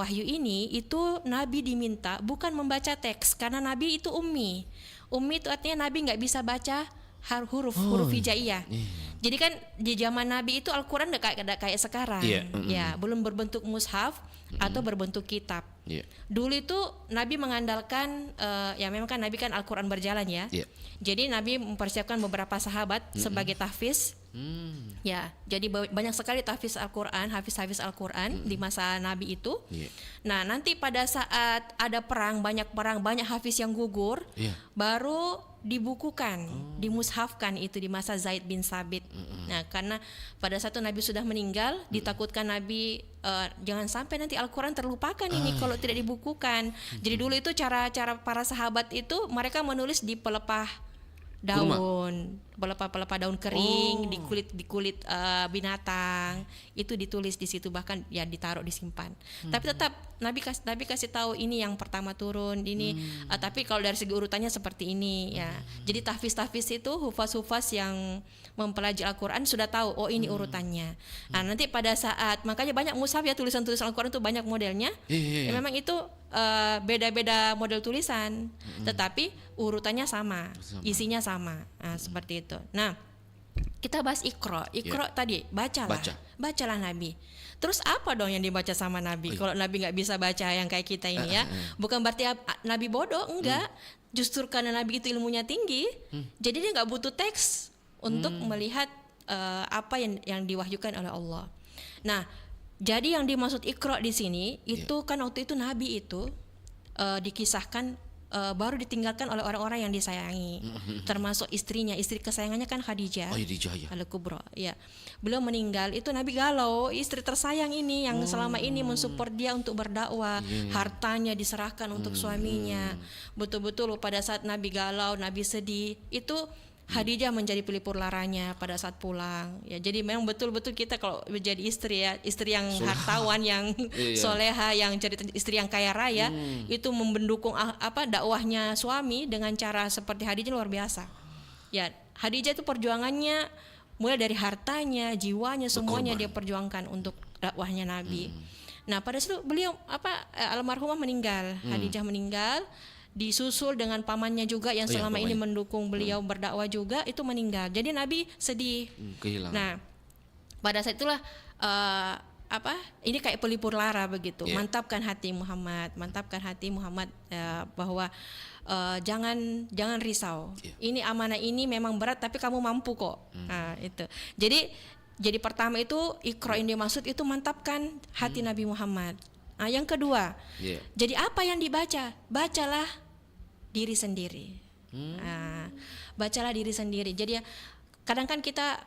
wahyu ini itu Nabi diminta bukan membaca teks karena Nabi itu ummi. Ummi itu artinya Nabi nggak bisa baca huruf hijaiyah. Jadi kan di zaman Nabi itu Al-Quran nggak kayak sekarang, ya belum berbentuk mushaf atau berbentuk kitab. Dulu itu Nabi mengandalkan ya memang kan Nabi kan Al-Quran berjalan ya. Jadi Nabi mempersiapkan beberapa sahabat sebagai tahfiz. Ya, jadi banyak sekali tahfiz Al-Quran, hafiz Al-Quran di masa Nabi itu. Nah, nanti pada saat ada perang, banyak hafiz yang gugur, baru dibukukan, dimushafkan itu di masa Zaid bin Sabit. Nah, karena pada saat itu Nabi sudah meninggal, ditakutkan Nabi jangan sampai nanti Al-Quran terlupakan ini kalau tidak dibukukan. Jadi dulu itu cara para sahabat itu mereka menulis di pelepah daun, pelepah daun kering, di kulit binatang, itu ditulis di situ, bahkan ya ditaruh disimpan. Tapi tetap Nabi kasih tahu ini yang pertama turun ini, tapi kalau dari segi urutannya seperti ini ya. Jadi tahfiz itu hufaz yang mempelajari Al-Quran sudah tahu ini urutannya. Nah, nanti pada saat makanya banyak mushaf ya, tulisan Al-Quran itu banyak modelnya. Ya, memang itu beda-beda model tulisan, tetapi urutannya sama, isinya sama. Nah, seperti itu. Nah, kita bahas Iqra tadi, bacalah Nabi. Terus apa dong yang dibaca sama Nabi? Kalau Nabi nggak bisa baca yang kayak kita ini ya, bukan berarti Nabi bodoh, enggak. Justru karena Nabi itu ilmunya tinggi, jadi dia nggak butuh teks untuk melihat apa yang diwahyukan oleh Allah. Nah, jadi yang dimaksud Iqra di sini itu kan waktu itu Nabi itu dikisahkan baru ditinggalkan oleh orang-orang yang disayangi, termasuk istrinya, istri kesayangannya kan Khadijah Al-Kubra. Ya, beliau meninggal itu Nabi galau, istri tersayang ini yang selama ini mensupport dia untuk berdakwah, hartanya diserahkan untuk suaminya. Betul-betul pada saat Nabi galau, Nabi sedih, itu Khadijah menjadi pelipur laranya pada saat pulang. Ya, jadi memang betul-betul kita kalau menjadi istri yang hartawan, yang soleha, yang jadi istri yang kaya raya, itu mendukung dakwahnya suami dengan cara seperti Khadijah luar biasa. Ya, Khadijah itu perjuangannya mulai dari hartanya, jiwanya, semuanya dia perjuangkan untuk dakwahnya Nabi. Nah, pada saat itu beliau almarhumah meninggal, Khadijah meninggal, disusul dengan pamannya juga yang selama ini mendukung beliau berdakwah juga, itu meninggal. Jadi Nabi sedih. Kehilangan. Nah, pada saat itulah ini kayak pelipur lara begitu. Mantapkan hati Muhammad bahwa jangan risau. Ini amanah ini memang berat tapi kamu mampu kok. Nah, itu. Jadi pertama itu Iqra yang dimaksud itu mantapkan hati Nabi Muhammad. Nah, yang kedua, jadi apa yang dibaca? Bacalah diri sendiri. Bacalah diri sendiri. Jadi kadang kan kita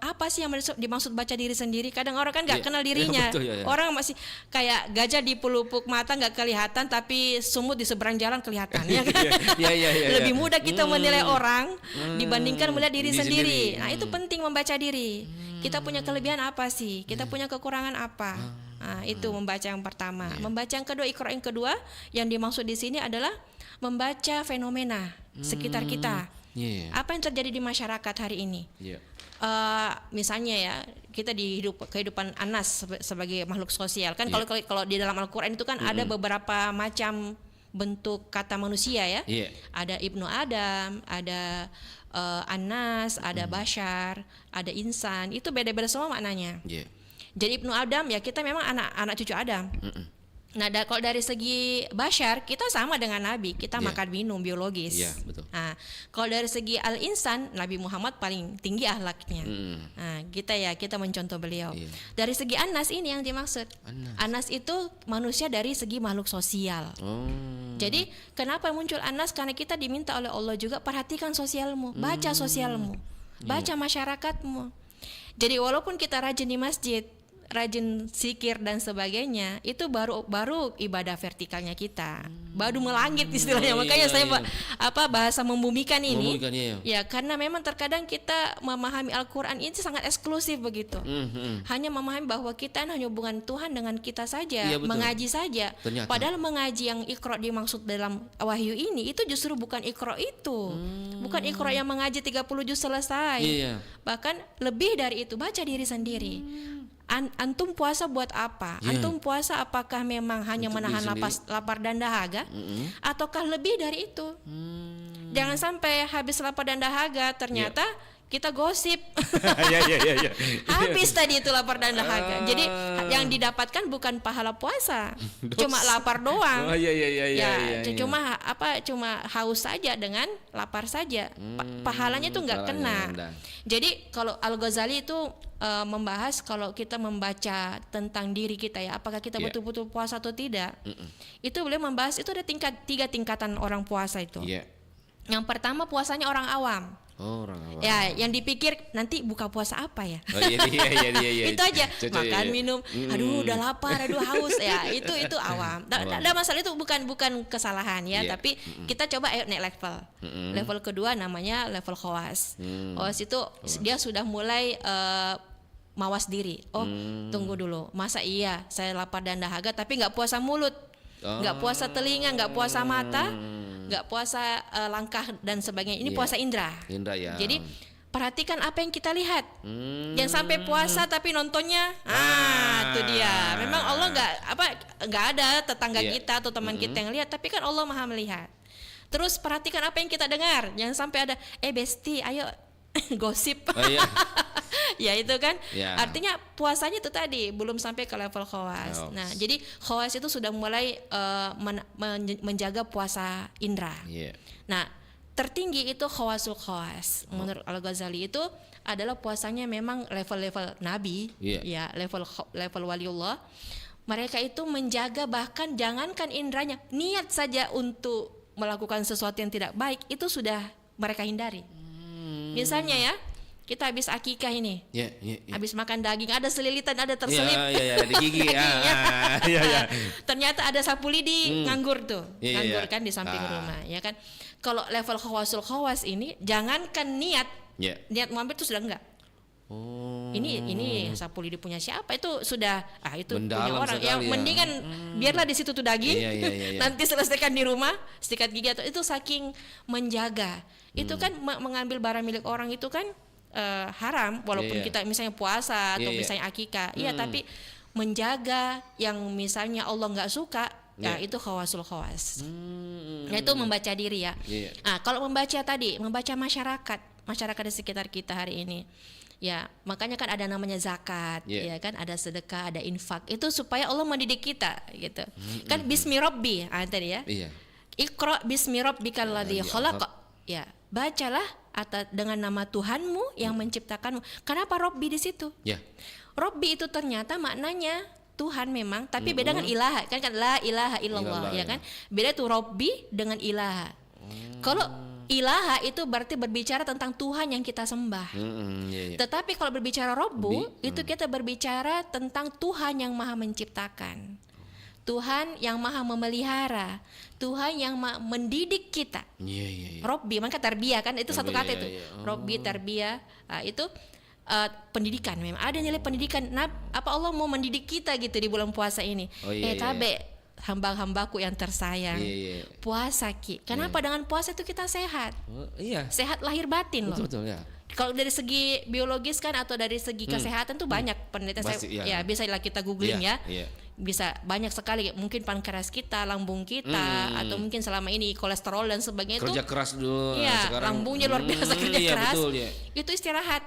apa sih yang dimaksud baca diri sendiri? Kadang orang kan nggak kenal dirinya. Orang masih kayak gajah di pelupuk mata nggak kelihatan, tapi sumut di seberang jalan kelihatan. Ya kan? Lebih mudah kita menilai orang dibandingkan melihat diri sendiri. Nah, itu penting membaca diri. Kita punya kelebihan apa sih? Kita punya kekurangan apa? Nah, itu membaca yang pertama. Membaca yang kedua, Iqra yang kedua, yang dimaksud di sini adalah membaca fenomena sekitar kita. Apa yang terjadi di masyarakat hari ini? Misalnya ya, kita di kehidupan Anas sebagai makhluk sosial kan. Kalau di dalam Al-Quran itu kan ada beberapa macam bentuk kata manusia ya. Ada Ibnu Adam, ada Anas, ada Bashar, ada Insan. Itu beda-beda semua maknanya. Jadi Ibnu Adam ya kita memang anak cucu Adam. Nah, kalau dari segi Bashar kita sama dengan Nabi, kita makan minum biologis. Betul. Nah, kalau dari segi Al-Insan, Nabi Muhammad paling tinggi akhlaknya. Nah, kita mencontoh beliau. Dari segi Anas ini yang dimaksud. Anas itu manusia dari segi makhluk sosial. Jadi kenapa muncul Anas? Karena kita diminta oleh Allah juga perhatikan sosialmu, baca sosialmu, baca masyarakatmu. Jadi walaupun kita rajin di masjid, rajin zikir dan sebagainya, itu baru ibadah vertikalnya kita, baru melangit istilahnya. Makanya saya bahasa membumikan ini. Ya, karena memang terkadang kita memahami Al-Quran ini sangat eksklusif begitu. Hanya memahami bahwa kita hanya hubungan Tuhan dengan kita saja, mengaji saja. Ternyata. Padahal mengaji yang Iqra dimaksud dalam wahyu ini itu justru bukan Iqra itu. Bukan Iqra yang mengaji 30 juz selesai. Bahkan lebih dari itu, baca diri sendiri. Antum puasa buat apa? Antum puasa apakah memang hanya Untuk menahan diri lapar dan dahaga, ataukah lebih dari itu? Jangan sampai habis lapar dan dahaga ternyata kita gosip. Ya. Habis tadi itu lapar dan dahaga. Jadi yang didapatkan bukan pahala puasa, cuma lapar doang. Iya. Cuma haus saja dengan lapar saja. Pahalanya tuh nggak kena. Jadi kalau Al-Ghazali itu membahas kalau kita membaca tentang diri kita ya, apakah kita betul-betul puasa atau tidak. Itu beliau membahas itu ada 3 tingkatan orang puasa itu. Yang pertama puasanya orang awam. Orang awam. Ya, yang dipikir nanti buka puasa apa ya? Iya. Itu aja. Makan, minum. Aduh, udah lapar, aduh haus ya. Itu awam. Ada masalah itu bukan kesalahan ya, tapi kita coba naik level. Level kedua namanya level khawas. Khawas itu dia sudah mulai mawas diri. Tunggu dulu. Masa iya saya lapar dan dahaga tapi nggak puasa mulut, nggak puasa telinga, nggak puasa mata, nggak puasa langkah dan sebagainya. Ini puasa indra. Ya. Jadi perhatikan apa yang kita lihat. Jangan sampai puasa tapi nontonnya. Itu dia. Memang Allah nggak ada tetangga kita atau teman kita yang lihat, tapi kan Allah Maha melihat. Terus perhatikan apa yang kita dengar. Jangan sampai ada besti, ayo gosip. Ya itu kan. Artinya puasanya itu tadi belum sampai ke level khawas. Nah, jadi khawas itu sudah mulai menjaga puasa indra. Nah, tertinggi itu khawasul khawas. Menurut Al-Ghazali itu adalah puasanya memang level-level nabi, ya, level waliullah. Mereka itu menjaga bahkan jangankan indranya, niat saja untuk melakukan sesuatu yang tidak baik itu sudah mereka hindari. Misalnya ya, kita habis akikah ini, habis makan daging, ada selilitan, ada terselip, di gigi, ternyata ada sapu lidi nganggur tuh, nganggur kan di samping rumah, ya kan. Kalau level khawasul khawas ini, jangankan niat mau ambil itu sudah enggak. Ini sapu lidi punya siapa, itu sudah itu punya orang yang mendingan biarlah di situ tuh daging, nanti selesaikan di rumah sikat gigi atau itu saking menjaga. Itu kan mengambil barang milik orang itu kan haram walaupun kita misalnya puasa atau misalnya akikah, tapi menjaga yang misalnya Allah nggak suka, itu khawasul khawas. Nah, itu membaca diri ya. Nah, kalau membaca masyarakat di sekitar kita hari ini. Ya, makanya kan ada namanya zakat, ya kan, ada sedekah, ada infak. Itu supaya Allah mendidik kita gitu. Kan bismi rabbi, tadi ya. Iqra bismi rabbikal ladzi khalaq. Ya, bacalah dengan nama Tuhanmu yang menciptakanmu. Kenapa Rabbi di situ? Rabbi itu ternyata maknanya Tuhan memang, tapi beda dengan ilaha. Kan la ilaha illallah, ya kan? Beda tuh Rabbi dengan ilaha. Kalau ilaha itu berarti berbicara tentang Tuhan yang kita sembah. Tetapi kalau berbicara Rabbu, itu kita berbicara tentang Tuhan yang Maha menciptakan. Tuhan yang Maha memelihara, Tuhan yang mendidik kita. Robbi, maka tarbiyah kan itu satu kata itu. Robbi, tarbiyah, itu pendidikan. Memang ada nilai pendidikan. Nah, apa Allah mau mendidik kita gitu di bulan puasa ini? Tabe hamba-hambaku yang tersayang. Puasa Ki. Kenapa dengan puasa itu kita sehat? Sehat lahir batin loh. Betul ya. Kalau dari segi biologis kan atau dari segi kesehatan tuh banyak penelitian. Bisa lah kita googling ya. Bisa banyak sekali, mungkin pankreas kita, lambung kita, atau mungkin selama ini kolesterol dan sebagainya kerja itu keras dulu, sekarang lambungnya luar biasa kerja keras. Betul, itu istirahat.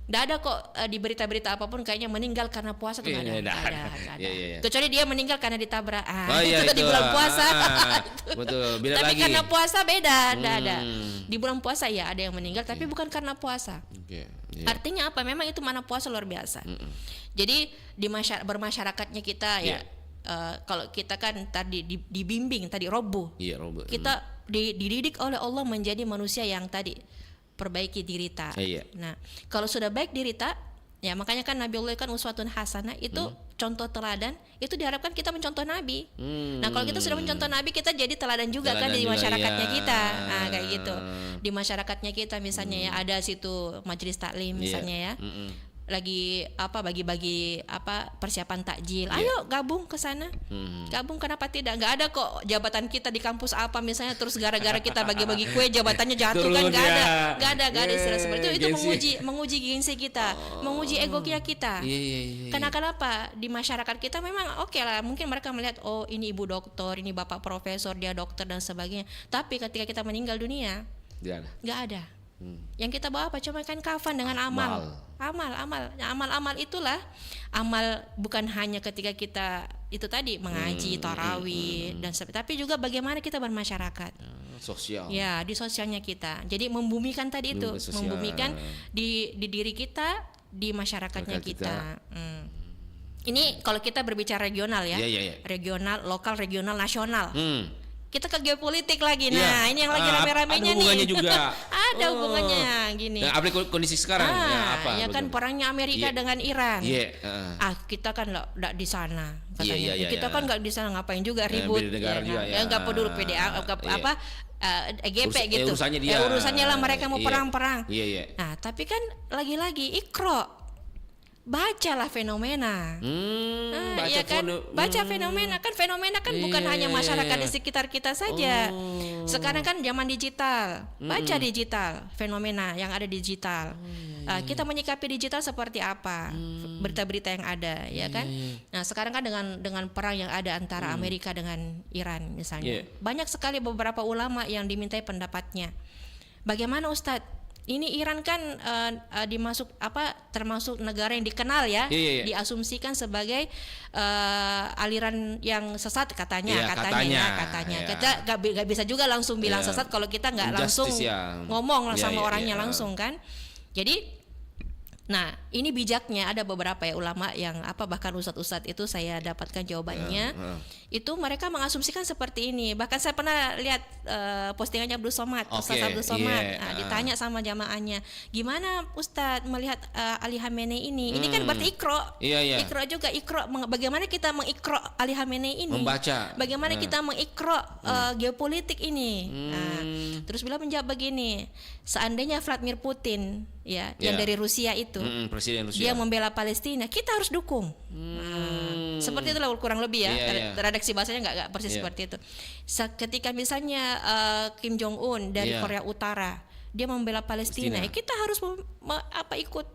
Nggak ada kok di berita-berita apapun kayaknya meninggal karena puasa tuh nggak ada. Kecuali dia meninggal karena ditabrak. Itu di bulan puasa. Betul. Tapi karena puasa beda, nggak ada. Di bulan puasa ya ada yang meninggal, tapi bukan karena puasa. Artinya apa? Memang itu mana puasa luar biasa. Jadi di bermasyarakatnya kita ya, kalau kita kan tadi dibimbing tadi roboh. Kita dididik oleh Allah menjadi manusia yang tadi perbaiki diri tak. Nah, kalau sudah baik diri tak, ya makanya kan Nabi Allah kan uswatun hasanah itu contoh teladan, itu diharapkan kita mencontoh Nabi. Nah, kalau kita sudah mencontoh Nabi, kita jadi teladan juga kan di masyarakatnya kita. Nah, kayak gitu. Di masyarakatnya kita misalnya ya ada situ majelis taklim misalnya ya. lagi apa bagi-bagi apa persiapan takjil. Iya. Ayo gabung ke sana. Gabung, kenapa tidak? Nggak ada kok jabatan kita di kampus apa misalnya terus gara-gara kita bagi-bagi kue jabatannya jatuh kan, Turun nggak ada. ya. Nggak ada istilah seperti itu. Itu Gengsi. menguji gengsi kita, menguji ego kita. Iya. Kenapa di masyarakat kita memang oke lah, mungkin mereka melihat oh ini ibu dokter, ini bapak profesor, dia dokter dan sebagainya. Tapi ketika kita meninggal dunia Dia ada. nggak ada. Yang kita bawa apa? Cuma kain kafan dengan amal. Amal itulah amal, bukan hanya ketika kita itu tadi mengaji, tarawih dan tapi juga bagaimana kita bermasyarakat. Sosial. Ya, di sosialnya kita. Jadi membumikan tadi itu, Sosial. membumikan di diri kita, di masyarakatnya kita. Ini kalau kita berbicara regional ya. Iya. Regional, lokal, regional, nasional. Kita ke geopolitik lagi. Iya. Nah, ini yang lagi rame-ramenya ada hubungannya nih. juga. Ada hubungannya gini. Nah, apalagi kondisi sekarang ya apa? Ya kan betul? perangnya Amerika Iya. dengan Iran. Iya. Kita kan nggak di sana katanya. Iya, Kita kan nggak di sana, ngapain juga ribut. beda negara juga, kan? ya. Nggak peduli PDA Iya. apa EGP gitu. Urusannya dia. Urusannya lah, mereka mau Iya. perang-perang. Iya. Nah, tapi kan lagi-lagi ikro. Bacalah fenomena. Iya kan? Baca fenomena kan bukan Iya, hanya iya, masyarakat iya. di sekitar kita saja. Sekarang kan zaman digital. Baca digital, fenomena yang ada digital. Kita menyikapi digital seperti apa? Berita-berita yang ada, ya kan? Nah, sekarang kan dengan perang yang ada antara Amerika dengan Iran misalnya. Banyak sekali beberapa ulama yang dimintai pendapatnya. Bagaimana Ustadz? Ini Iran kan termasuk negara yang dikenal ya, Iya. diasumsikan sebagai aliran yang sesat katanya. Iya, katanya. Iya. Kita nggak bisa juga langsung bilang sesat kalau kita nggak langsung ngomong sama orangnya langsung kan. Jadi, nah ini bijaknya ada beberapa ya ulama yang bahkan ustadz-ustadz itu saya dapatkan jawabannya. Itu mereka mengasumsikan seperti ini. Bahkan saya pernah lihat postingannya Abdul Somad, Ustadz Abdul Somad. Ditanya sama jamaahnya, gimana Ustadz melihat Ali Khamenei ini? Ini kan berarti ikro. Iya. Ikro juga bagaimana kita mengikro Ali Khamenei ini? Membaca. Bagaimana kita mengikro geopolitik ini? Terus beliau menjawab begini, seandainya Vladimir Putin yang dari Rusia itu, Presiden Rusia. dia membela Palestina, kita harus dukung. Seperti itulah kurang lebih ya. Redaksi bahasanya nggak persis seperti itu. Ketika misalnya Kim Jong Un dari Korea Utara, dia membela Palestina. Kita harus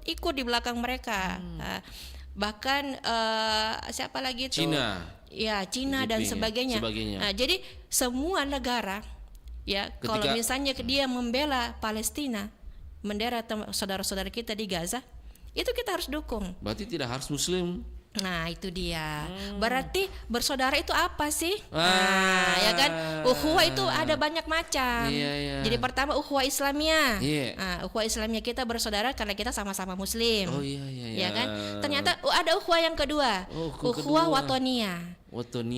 ikut di belakang mereka. Bahkan siapa lagi itu? Cina dan sebagainya. Nah, jadi semua negara kalau misalnya dia membela Palestina, membela saudara-saudara kita di Gaza, itu kita harus dukung. Berarti tidak harus Muslim. Nah itu dia. Berarti bersaudara itu apa sih? Ya kan, ukhuwah itu ada banyak macam. Jadi pertama ukhuwah Islamiyah. Ukhuwah Islamiyah, kita bersaudara karena kita sama-sama Muslim. Ya kan. Ternyata ada ukhuwah yang kedua, ukhuwah watoniyah.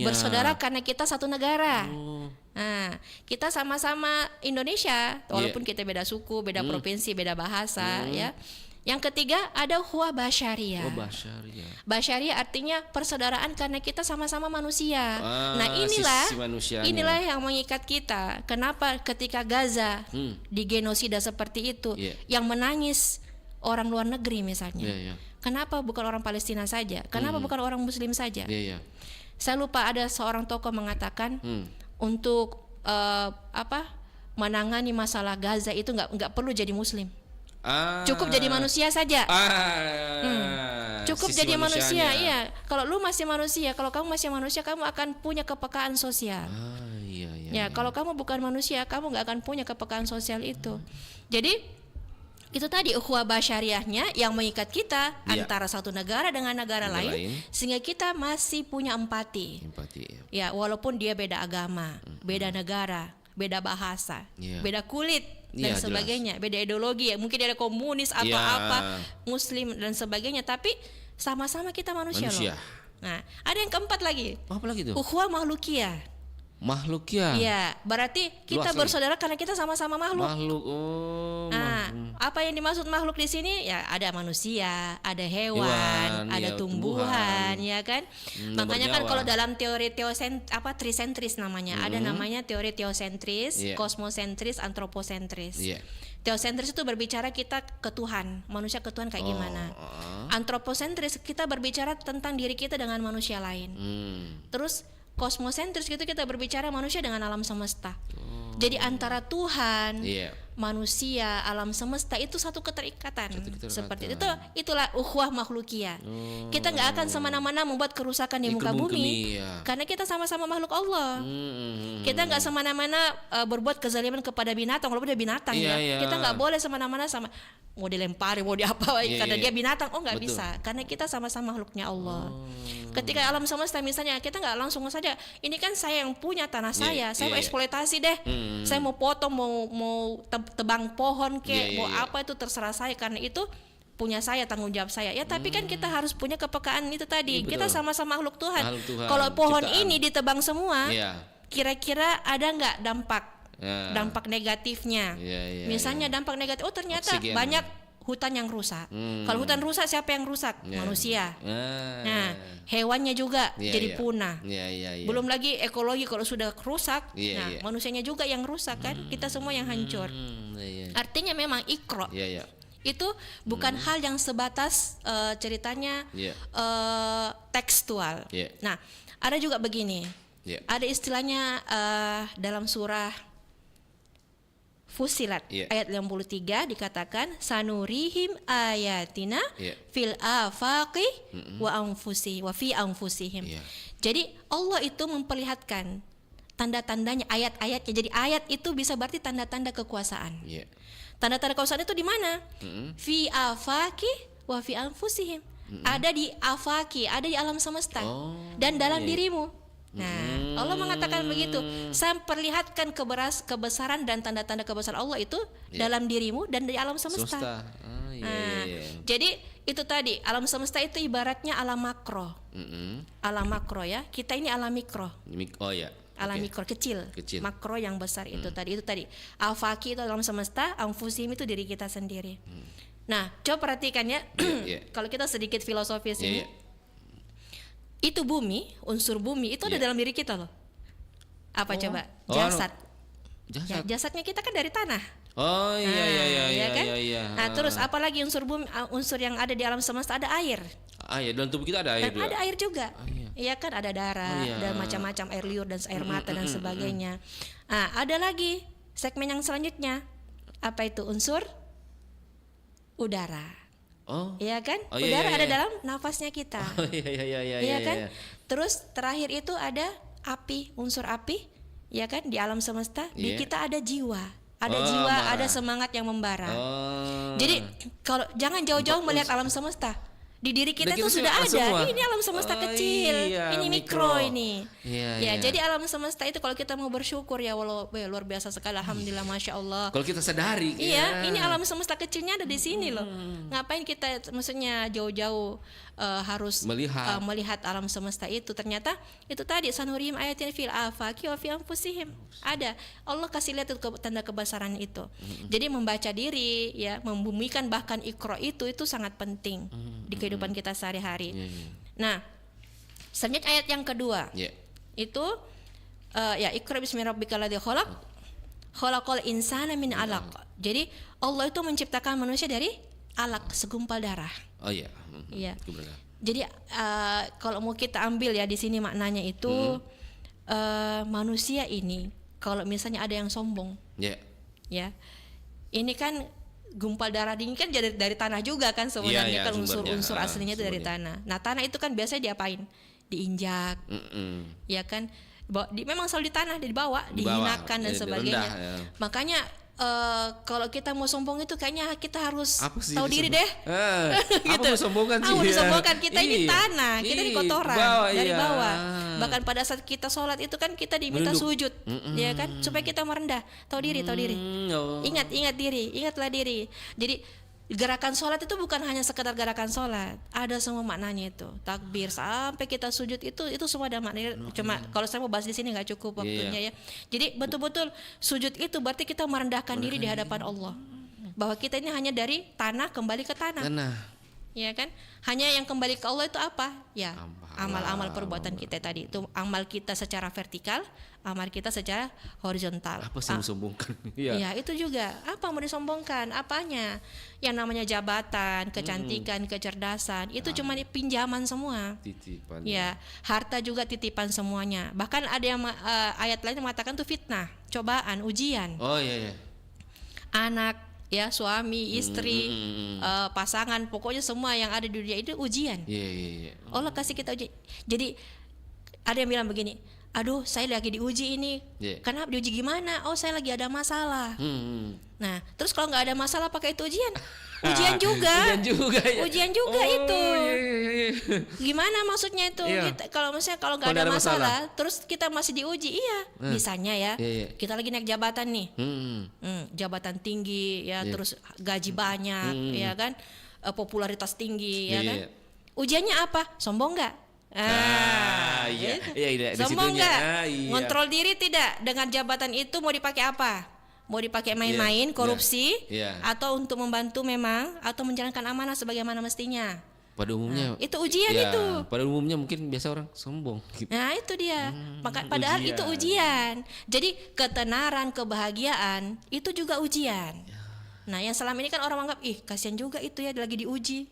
Bersaudara karena kita satu negara. Nah, kita sama-sama Indonesia, walaupun kita beda suku, beda provinsi, beda bahasa, ya. Yang ketiga ada ukhuwah basyariah. Basyariah artinya persaudaraan karena kita sama-sama manusia. Nah, inilah yang mengikat kita. Kenapa ketika Gaza digenosida seperti itu, yang menangis orang luar negeri misalnya. Kenapa bukan orang Palestina saja? Kenapa bukan orang Muslim saja? Saya lupa, ada seorang tokoh mengatakan untuk menangani masalah Gaza itu nggak perlu jadi Muslim. Cukup jadi manusia saja. Cukup jadi manusia. Iya. Kalau lu masih manusia, kalau kamu masih manusia, kamu akan punya kepekaan sosial. Kalau kamu bukan manusia, kamu nggak akan punya kepekaan sosial itu. Jadi itu tadi ukhuwah basyariahnya yang mengikat kita antara satu negara dengan negara lain, sehingga kita masih punya empati. Ya, walaupun dia beda agama, beda negara, beda bahasa, beda kulit dan sebagainya, beda ideologi, mungkin ada komunis atau Muslim dan sebagainya, tapi sama-sama kita manusia. Loh. Nah, ada yang keempat lagi. Apa lagi tuh? Ukhuwah makhlukiyah. Makhluk ya. Iya, berarti kita bersaudara karena kita sama-sama makhluk. Nah, apa yang dimaksud makhluk di sini? Ya ada manusia, ada hewan, ada ya, tumbuhan, ya kan? dan Makanya kan bernyawa. kalau dalam teori trisentris namanya, ada namanya teori teosentris, Iya. kosmosentris, antroposentris. Iya. Teosentris itu berbicara kita ke Tuhan, manusia ke Tuhan kayak gimana. Antroposentris kita berbicara tentang diri kita dengan manusia lain. Terus kosmosentris itu kita berbicara manusia dengan alam semesta. Jadi antara Tuhan, Iya. manusia, alam semesta itu satu keterikatan. keterikatan. Seperti itu, itulah ukhuwah makhlukiyah. Kita nggak akan semena-mena membuat kerusakan di Di muka bumi, bumi, ya. karena kita sama-sama makhluk Allah. Kita nggak semena-mena berbuat kezaliman kepada binatang, walaupun dia binatang Iya, ya. iya. Kita nggak boleh semena-mena sama mau dilempari, mau diapa, Iya, karena iya. dia binatang. Oh nggak Betul. bisa, karena kita sama-sama makhluknya Allah. Ketika alam semesta misalnya kita nggak langsung saja, ini kan saya yang punya tanah saya, saya mau iya. eksploitasi deh, saya mau potong, mau tebang pohon Iya, kek, mau iya. apa itu terserah saya, karena itu punya saya, tanggung jawab saya. Ya tapi kan kita harus punya kepekaan itu tadi. Iya, Kita betul. sama-sama makhluk Tuhan. Makhluk Tuhan, Kalau pohon ciptaan. ini ditebang semua, Iya. kira-kira ada nggak Ya. dampak negatifnya? Iya, iya, Misalnya dampak negatif, oh ternyata Oksigen. banyak hutan yang rusak. Kalau hutan rusak, siapa yang rusak? Iya. Manusia. Ah. Nah, hewannya juga Iya, jadi iya. punah. Iya, iya, iya. Belum lagi ekologi kalau sudah rusak, Iya, nah iya. manusianya juga yang rusak kan, kita semua yang hancur. Iya, iya. Artinya memang ikro Iya, iya. itu bukan hal yang sebatas ceritanya Iya. tekstual. Iya. Nah, ada juga begini, Iya. ada istilahnya dalam surah Fusilat Iya. ayat 53 dikatakan sanurihim ayatina Iya. fil afaqi wa fi anfusihim. Iya. Jadi Allah itu memperlihatkan tanda-tandanya, ayat-ayatnya. Jadi ayat itu bisa berarti tanda-tanda kekuasaan. Iya. Tanda-tanda kekuasaan itu di mana? Fi afaqi wa fi anfusihim. Ada di afaki, ada di alam semesta Oh, dan dalam iya. dirimu. Nah, Allah mengatakan begitu. Saya perlihatkan kebesaran dan tanda-tanda kebesaran Allah itu dalam dirimu dan di alam semesta. Ah, iya, Nah, iya, iya. jadi itu tadi alam semesta itu ibaratnya alam makro, alam makro ya. Kita ini alam mikro, Oh ya. alam Oke. mikro kecil, Kecil. makro yang besar itu tadi. Itu tadi. Al-Faqi itu alam semesta, anfusim itu diri kita sendiri. Nah, coba perhatikan ya. Iya. Kalau kita sedikit filosofis Iya, ini, iya. itu bumi, unsur bumi itu ada Iya. dalam diri kita loh. Apa coba? Oh, Jasad. Jasad. Ya, jasadnya kita kan dari tanah. Oh iya, iya, iya, ya iya, kan? iya, iya. Nah, terus apalagi unsur bumi, unsur yang ada di alam semesta, ada air. Ah, ya, dalam tubuh kita ada air Dan juga. ada air juga. iya. Iya kan, ada darah, Oh, iya. ada macam-macam air liur dan air mata dan sebagainya. Nah, ada lagi segmen yang selanjutnya. Apa itu? Unsur udara. Oh. Iya kan? Oh, iya, Udara iya, ada iya. dalam nafasnya kita. Oh iya, iya, iya, iya, Iya kan? iya. Terus terakhir itu ada api, unsur api, ya kan, di alam semesta. Di Iya. kita ada jiwa, ada Oh, jiwa, marah. ada semangat yang membara. Oh. Jadi kalau jangan jauh-jauh melihat alam semesta. Di diri kita Di tuh kita sudah ada ada. semua. Ini alam semesta Oh, kecil, iya, ini mikro. mikro ini. Iya, Ya, iya. jadi alam semesta itu kalau kita mau bersyukur ya, luar biasa sekali, alhamdulillah, masya Allah. Kalau kita sadari. Iya, ya. ini alam semesta kecilnya ada di sini loh. Ngapain kita maksudnya jauh-jauh harus melihat alam semesta itu? Ternyata itu tadi sanurihim ayatin fil afaqi wa fi anfusihim. Ada. Allah kasih lihat itu tanda kebesaran itu. Jadi membaca diri ya, membumikan bahkan ikro itu sangat penting di kehidupan kita sehari-hari. Iya, iya. Nah, selanjutnya ayat yang kedua. Iya. Itu ya Iqra bismi rabbikal ladzi khalaq khalaqal insana min alaq. Jadi Allah itu menciptakan manusia dari alaq, segumpal darah. Oh iya. Iya. Kebenaran. Jadi kalau mau kita ambil ya di sini maknanya itu manusia ini kalau misalnya ada yang sombong, Iya. ya. Ini kan gumpal darah ini kan jadi dari tanah juga kan sebenarnya, Iya, iya, kan sumbernya. unsur aslinya itu dari Sumbernya. tanah. Nah, tanah itu kan biasanya diapain? Diinjak, ya kan, memang selalu di tanah, dibawa, Di bawah, dihinakan dan ya, sebagainya. rendah, ya. Makanya kalau kita mau sombong itu kayaknya kita harus Apa sih tahu diri deh. Apa mau sombongkan sih? Mau ya? disombongkan, kita ini Iya. tanah, kita ini Iya, kotoran bawah, dari iya. bawah. Bahkan pada saat kita sholat itu kan kita diminta Menunduk. sujud, ya kan, supaya kita merendah, tahu diri. Oh. Ingat diri, ingatlah diri. Jadi gerakan sholat itu bukan hanya sekedar gerakan sholat, ada semua maknanya itu. Takbir sampai kita sujud itu semua ada maknanya. Cuma kalau saya mau bahas di sini nggak cukup waktunya ya. Jadi betul-betul sujud itu berarti kita merendahkan diri di hadapan Allah. bahwa kita ini hanya dari tanah kembali ke tanah. Ya kan? Hanya yang kembali ke Allah itu apa? Ya, amal-amal perbuatan kita tadi. Itu amal kita secara vertikal, amal kita secara horizontal. Apa sih yang disombongkan? Ya, itu juga. Apa mau disombongkan? Apanya? Yang namanya jabatan, kecantikan, kecerdasan, itu cuma pinjaman semua. Titipan. Ya, harta juga titipan semuanya. Bahkan ada yang ayat lain yang mengatakan itu fitnah, cobaan, ujian. Oh iya. Anak, ya, suami, istri, pasangan, pokoknya semua yang ada di dunia itu ujian. Iya. Allah kasih kita ujian. Jadi ada yang bilang begini, aduh saya lagi diuji ini. Kenapa diuji gimana? Oh saya lagi ada masalah. Nah terus kalau nggak ada masalah pakai itu ujian? Ujian juga. Ujian juga itu. Iya. Gimana maksudnya itu? Kalau misalnya kalau nggak ada masalah, terus kita masih diuji, misalnya ya, kita lagi naik jabatan nih, jabatan tinggi, ya, terus gaji banyak, ya kan, popularitas tinggi, ya kan. Ujiannya apa? Sombong nggak? Sombong nggak? Ngontrol diri tidak? Dengan jabatan itu mau dipakai apa? Mau dipakai main-main, korupsi, atau untuk membantu memang, atau menjalankan amanah sebagaimana mestinya. Pada umumnya itu ujian itu. Pada umumnya mungkin biasa orang sombong gitu. Nah itu dia. Padahal itu ujian. Jadi ketenaran, kebahagiaan itu juga ujian. Nah yang selama ini kan orang anggap, kasihan juga itu ya lagi diuji.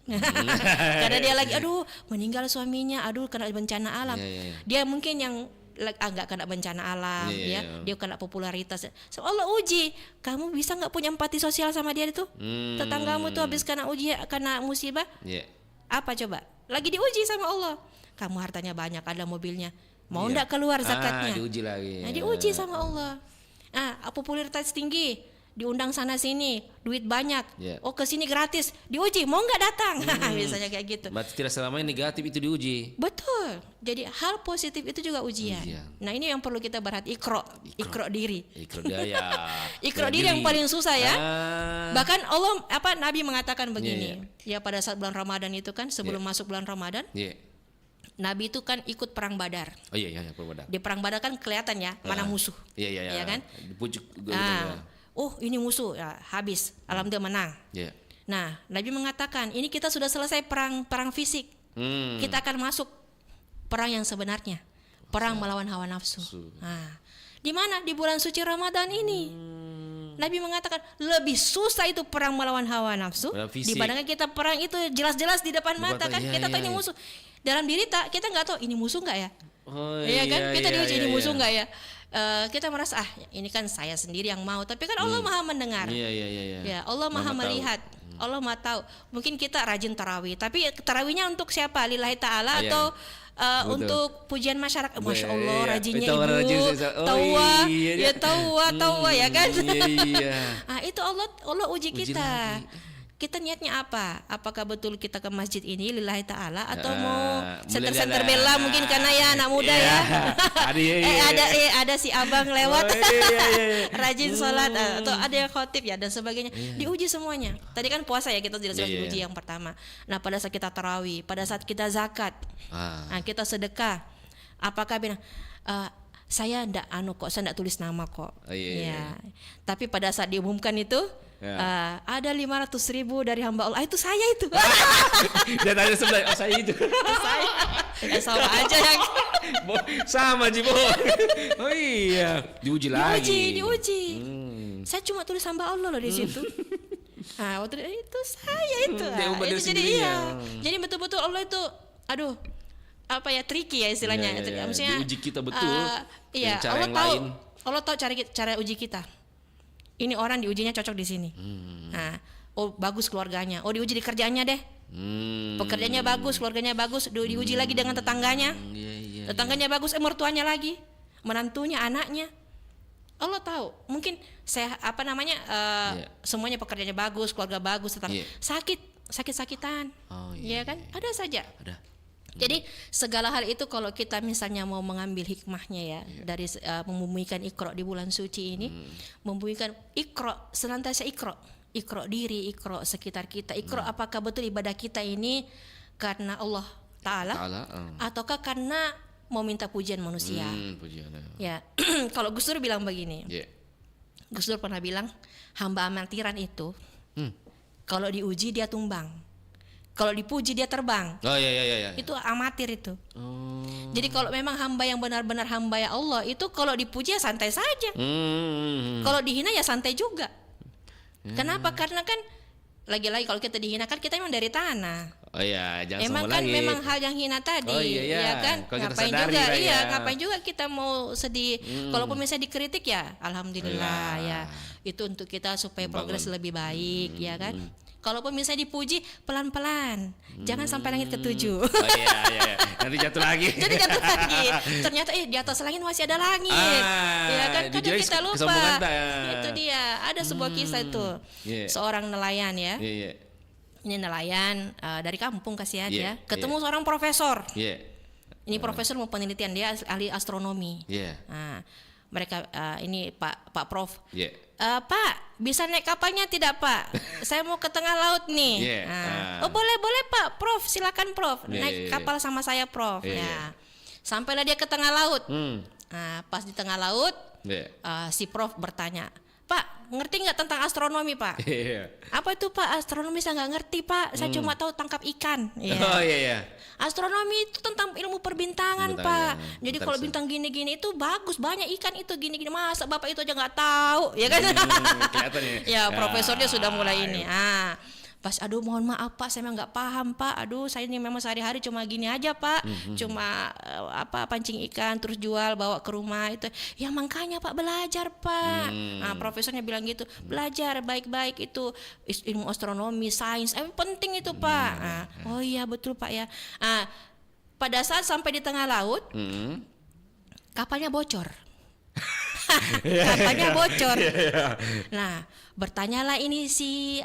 Karena dia lagi, aduh meninggal suaminya, aduh kena bencana alam. Dia mungkin yang nggak kena bencana alam, dia kena popularitas. So, Allah uji, kamu bisa nggak punya empati sosial sama dia itu? Tetanggamu tuh habis kena musibah, apa coba? Lagi diuji sama Allah. Kamu hartanya banyak, ada mobilnya, mau nggak keluar zakatnya? Diuji lagi. Nah, diuji sama Allah. Popularitas tinggi, diundang sana sini, duit banyak. Oh kesini gratis, diuji, mau nggak datang? Misalnya kayak gitu. Berarti tidak selamanya negatif itu diuji. Betul. Jadi hal positif itu juga ujian. Nah ini yang perlu kita berhati. Ikro diri. Ikro diri yang paling susah ya. Bahkan Allah Nabi mengatakan begini. Ya pada saat bulan Ramadan itu kan, sebelum masuk bulan Ramadan, Nabi itu kan ikut perang Badar. Oh iya perang Badar. Di perang Badar kan kelihatan ya mana musuh. Iya kan? Di pucuk. Oh ini musuh, ya habis, alhamdulillah menang. Nah Nabi mengatakan ini kita sudah selesai perang fisik, kita akan masuk perang yang sebenarnya, perang melawan hawa nafsu. Nah di mana? Di bulan suci Ramadan ini. Nabi mengatakan lebih susah itu perang melawan hawa nafsu dibandingkan kita perang itu jelas-jelas di depan mata kan, kita tahu ini musuh. Dalam diri kita nggak tahu ini musuh nggak ya? Iya kan? Kita diuji ini musuh nggak ya? Kita merasa ini kan saya sendiri yang mau, tapi kan Allah maha mendengar. Ya Allah maha melihat, Allah maha tahu. Mungkin kita rajin tarawih, tapi tarawihnya untuk siapa? Lillahi ta'ala atau untuk pujian masyarakat? Masya Allah rajinnya ibu, tawa ya kan? Itu Allah uji kita. Kita niatnya apa? Apakah betul kita ke masjid ini lillahi ta'ala atau mau center bela mungkin karena ya anak muda ya. Ada si abang lewat rajin sholat atau ada yang khotib ya dan sebagainya. Diuji semuanya. Tadi kan puasa ya kita jelas-jelas diuji yang pertama. Nah pada saat kita tarawih, pada saat kita zakat, kita sedekah, apakah bilang saya ndak saya ndak tulis nama kok. Tapi pada saat diumumkan itu ada 500.000 dari hamba Allah. Itu saya itu. Dan ada sebelah, saya itu. Saya. Sama aja yang. Sama Jibo. Oh iya, diuji lagi. Diuji. Saya cuma tulis hamba Allah loh di situ. Waktu itu saya itu. Jadi jadi betul-betul Allah itu, aduh, tricky ya istilahnya. Maksudnya diuji kita betul. Iya, Allah tahu. Allah tahu cara uji kita. Ini orang diujinya cocok di sini. Bagus keluarganya. Diuji di kerjaannya deh. Pekerjaannya bagus, keluarganya bagus. Diuji lagi dengan tetangganya. Tetangganya bagus, mertuanya lagi, menantunya, anaknya. Allah tahu. Mungkin semuanya pekerjaannya bagus, keluarga bagus, tetapi sakit-sakitan. Ya kan? Ada saja. Jadi segala hal itu kalau kita misalnya mau mengambil hikmahnya ya dari membumikan Iqra di bulan suci ini, membumikan Iqra, senantiasa Iqra diri, Iqra sekitar kita, Iqra apakah betul ibadah kita ini karena Allah Ta'ala ataukah karena mau minta pujian manusia. Ya kalau Gus Dur bilang begini, Gus Dur pernah bilang hamba amatiran itu Kalau diuji dia tumbang. Kalau dipuji dia terbang. Oh iya. Itu amatir itu. Oh. Jadi kalau memang hamba yang benar-benar hamba ya Allah, itu kalau dipuji ya santai saja. Kalau dihina ya santai juga. Kenapa? Karena kan lagi-lagi kalau kita dihina kan kita memang dari tanah. Oh iya, jangan Emang sombong kan lagi. memang hal yang hina tadi, Oh iya, ya kan? kalau kita Ngapain sadari juga, lah ya. ngapain juga kita mau sedih. Kalaupun misalnya dikritik ya, alhamdulillah ya. Itu untuk kita supaya progres lebih baik, ya kan? Kalaupun misalnya dipuji pelan-pelan, jangan sampai langit ketujuh. Oh iya. Nanti jatuh lagi. Jadi jatuh lagi. Ternyata di atas langit masih ada langit. Ya kan? Kadang kita lupa. kesombongan tak, ya. Itu dia. Ada sebuah kisah itu. Seorang nelayan ya. Iya. Ini nelayan dari kampung kasihan Iya, ya. Ketemu seorang profesor. Iya. Ini profesor mau penelitian, dia ahli astronomi. Iya. Nah, mereka ini Pak Prof. Iya. Pak, bisa naik kapalnya tidak Pak? Saya mau ke tengah laut nih. Iya. Oh boleh Pak, Prof. Silakan Prof. Iya, Naik iya, kapal sama saya Prof. Iya, Ya. iya. Sampailah dia ke tengah laut. Hmm. Pas di tengah laut, Iya. si Prof bertanya, Pak, ngerti nggak tentang astronomi Pak? Iya. Apa itu Pak? Astronomi saya nggak ngerti Pak. Saya cuma tahu tangkap ikan. Ya. Oh iya. Astronomi itu tentang ilmu perbintangan Bintang, Pak. ya. Jadi Bentar, kalau Sir. bintang gini-gini itu bagus, banyak ikan itu gini-gini. Masa Bapak itu aja nggak tahu, ya kan? Kelihatan ya. Ya profesornya sudah mulai ini. Pas aduh mohon maaf Pak, saya memang nggak paham Pak. Aduh saya ini memang sehari-hari cuma gini aja Pak. Cuma pancing ikan terus jual bawa ke rumah itu. Ya makanya Pak belajar Pak. Profesornya bilang gitu, belajar baik-baik itu ilmu astronomi, sains, penting itu Pak. Oh iya betul Pak ya. Pada saat sampai di tengah laut, kapalnya bocor. Kapalnya bocor. Nah, bertanyalah ini si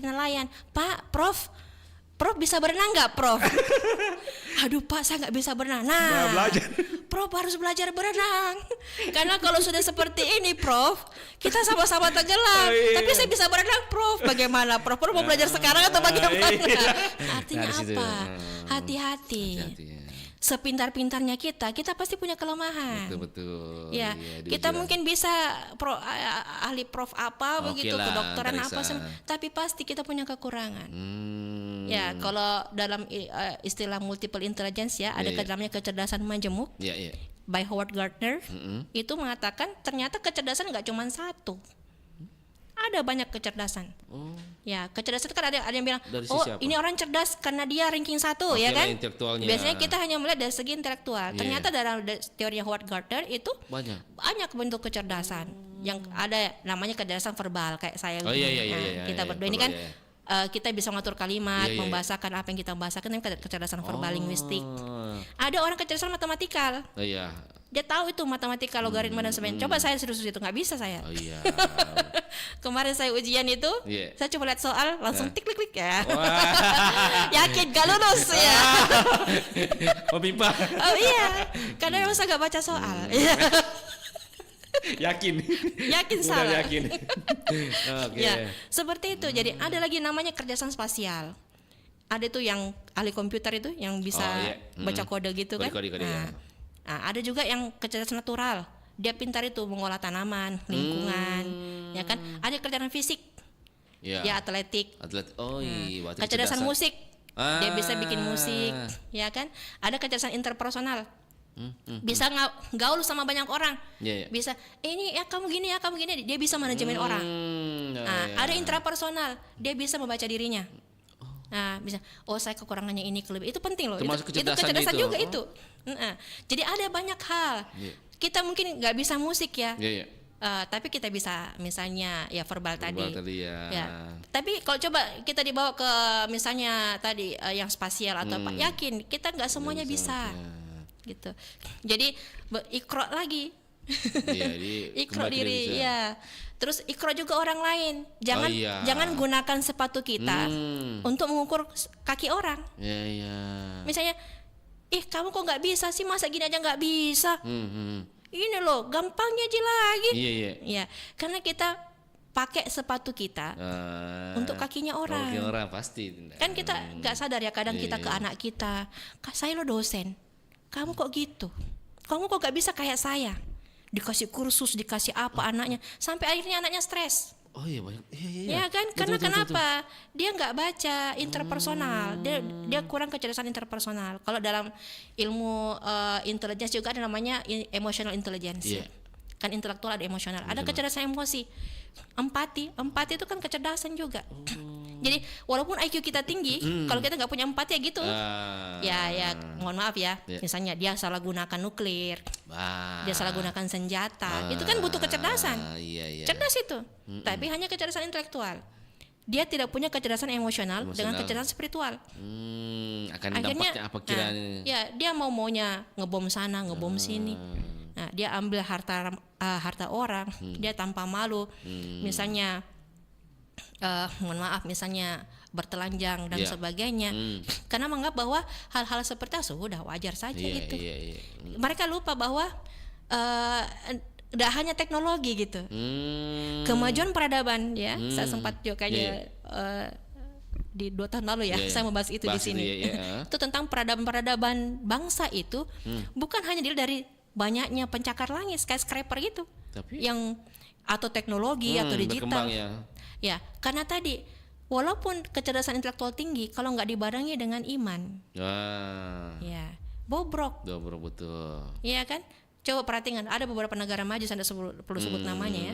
nelayan, Pak, Prof bisa berenang nggak, Prof? Aduh Pak, saya nggak bisa berenang. Nah, Prof harus belajar berenang. Karena kalau sudah seperti ini, Prof, kita sama-sama tenggelam. Tapi saya bisa berenang, Prof. Bagaimana, Prof? Prof mau belajar sekarang atau bagaimana? Artinya apa? Hati-hati. Sepintar-pintarnya kita pasti punya kelemahan. Betul. Ya, kita mungkin bisa ahli prof apa begitu, kedokteran apa, tapi pasti kita punya kekurangan. Ya, kalau dalam istilah multiple intelligence ya, ada namanya kecerdasan majemuk. By Howard Gardner, itu mengatakan ternyata kecerdasan nggak cuma satu. Ada banyak kecerdasan. Ya, kecerdasan itu kan ada yang bilang, ini orang cerdas karena dia ranking 1, ya kan? Biasanya kita hanya melihat dari segi intelektual. Ternyata dalam teorinya Howard Gardner itu banyak bentuk kecerdasan. Yang ada namanya kecerdasan verbal kayak saya. Kita berdua ini kan kita bisa mengatur kalimat, membahasakan apa yang kita bahasakan, itu kecerdasan verbal linguistik. Ada orang kecerdasan matematikal. Dia tahu itu matematika, logaritma dan sebagainya. Coba saya serius itu nggak bisa saya. Kemarin saya ujian itu, saya coba lihat soal langsung klik ya. Yakin gak lulus ya. Pipa. Oh iya, karena memang saya nggak baca soal. Yakin salah. Ya, seperti itu. Jadi ada lagi namanya kecerdasan spasial. Ada tuh yang ahli komputer itu yang bisa baca kode gitu kan. Nah, ada juga yang kecerdasan natural. Dia pintar itu mengolah tanaman, lingkungan, ya kan. Ada kecerdasan fisik. Ya atletik. Kecerdasan musik. Dia bisa bikin musik, ya kan. Ada kecerdasan interpersonal. Bisa gaul sama banyak orang. Bisa ini ya kamu gini ya kamu gini. Dia bisa manajemen orang. Ada intrapersonal. Dia bisa membaca dirinya. Nah, bisa. Saya kekurangannya ini, kelebihan. Itu penting loh. Itu kecerdasan juga itu. Jadi ada banyak hal. Kita mungkin nggak bisa musik ya. Tapi kita bisa misalnya ya verbal tadi. Ya. Tapi kalau coba kita dibawa ke misalnya tadi yang spasial atau apa, yakin kita nggak semuanya bisa. Gitu. Jadi ikro lagi. Ikro diri ya. Terus ikro juga orang lain. Jangan gunakan sepatu kita untuk mengukur kaki orang. Misalnya, kamu kok nggak bisa sih, masa gini aja nggak bisa. Ini loh, gampangnya aja lagi. Ya, karena kita pakai sepatu kita untuk kakinya orang. Pasti. Kan kita nggak sadar ya, kadang kita ke anak kita, saya lo dosen, kamu kok gitu, kamu kok nggak bisa kayak saya. Dikasih kursus, dikasih apa anaknya, sampai akhirnya anaknya stres. Oh iya banyak. Iya. Ya kan, Betul, karena betul, kenapa? Dia nggak baca interpersonal, dia kurang kecerdasan interpersonal. Kalau dalam ilmu intelligence juga ada namanya emotional intelligence. Iya. Kan intelektual ada emosional, ada kecerdasan emosi, empati itu kan kecerdasan juga. Jadi walaupun IQ kita tinggi, kalau kita nggak punya empati ya gitu. Ya, mohon maaf ya. Iya. Misalnya dia salah gunakan nuklir, Wah. dia salah gunakan senjata, itu kan butuh kecerdasan. Iya. Cerdas itu, tapi hanya kecerdasan intelektual. Dia tidak punya kecerdasan emosional dengan kecerdasan spiritual. Akan Akhirnya, dampaknya apa kiranya? ya dia maunya ngebom sana, ngebom sini. Nah, dia ambil harta orang, dia tanpa malu. Misalnya, mohon maaf, misalnya bertelanjang dan Iya. sebagainya, karena menganggap bahwa hal-hal seperti itu sudah wajar saja gitu. Iya. Mereka lupa bahwa tidak hanya teknologi gitu. Kemajuan peradaban ya, saya sempat juga kayaknya di 2 tahun lalu ya, saya membahas itu di sini. Itu tentang peradaban bangsa itu bukan hanya dilihat dari banyaknya pencakar langit, skyscraper gitu, Tapi yang atau teknologi atau digital. berkembang ya. Ya, karena tadi walaupun kecerdasan intelektual tinggi, kalau nggak dibarengi dengan iman, ya bobrok. Dobro betul. Iya kan? Coba perhatikan, ada beberapa negara maju, saya perlu sebut namanya ya.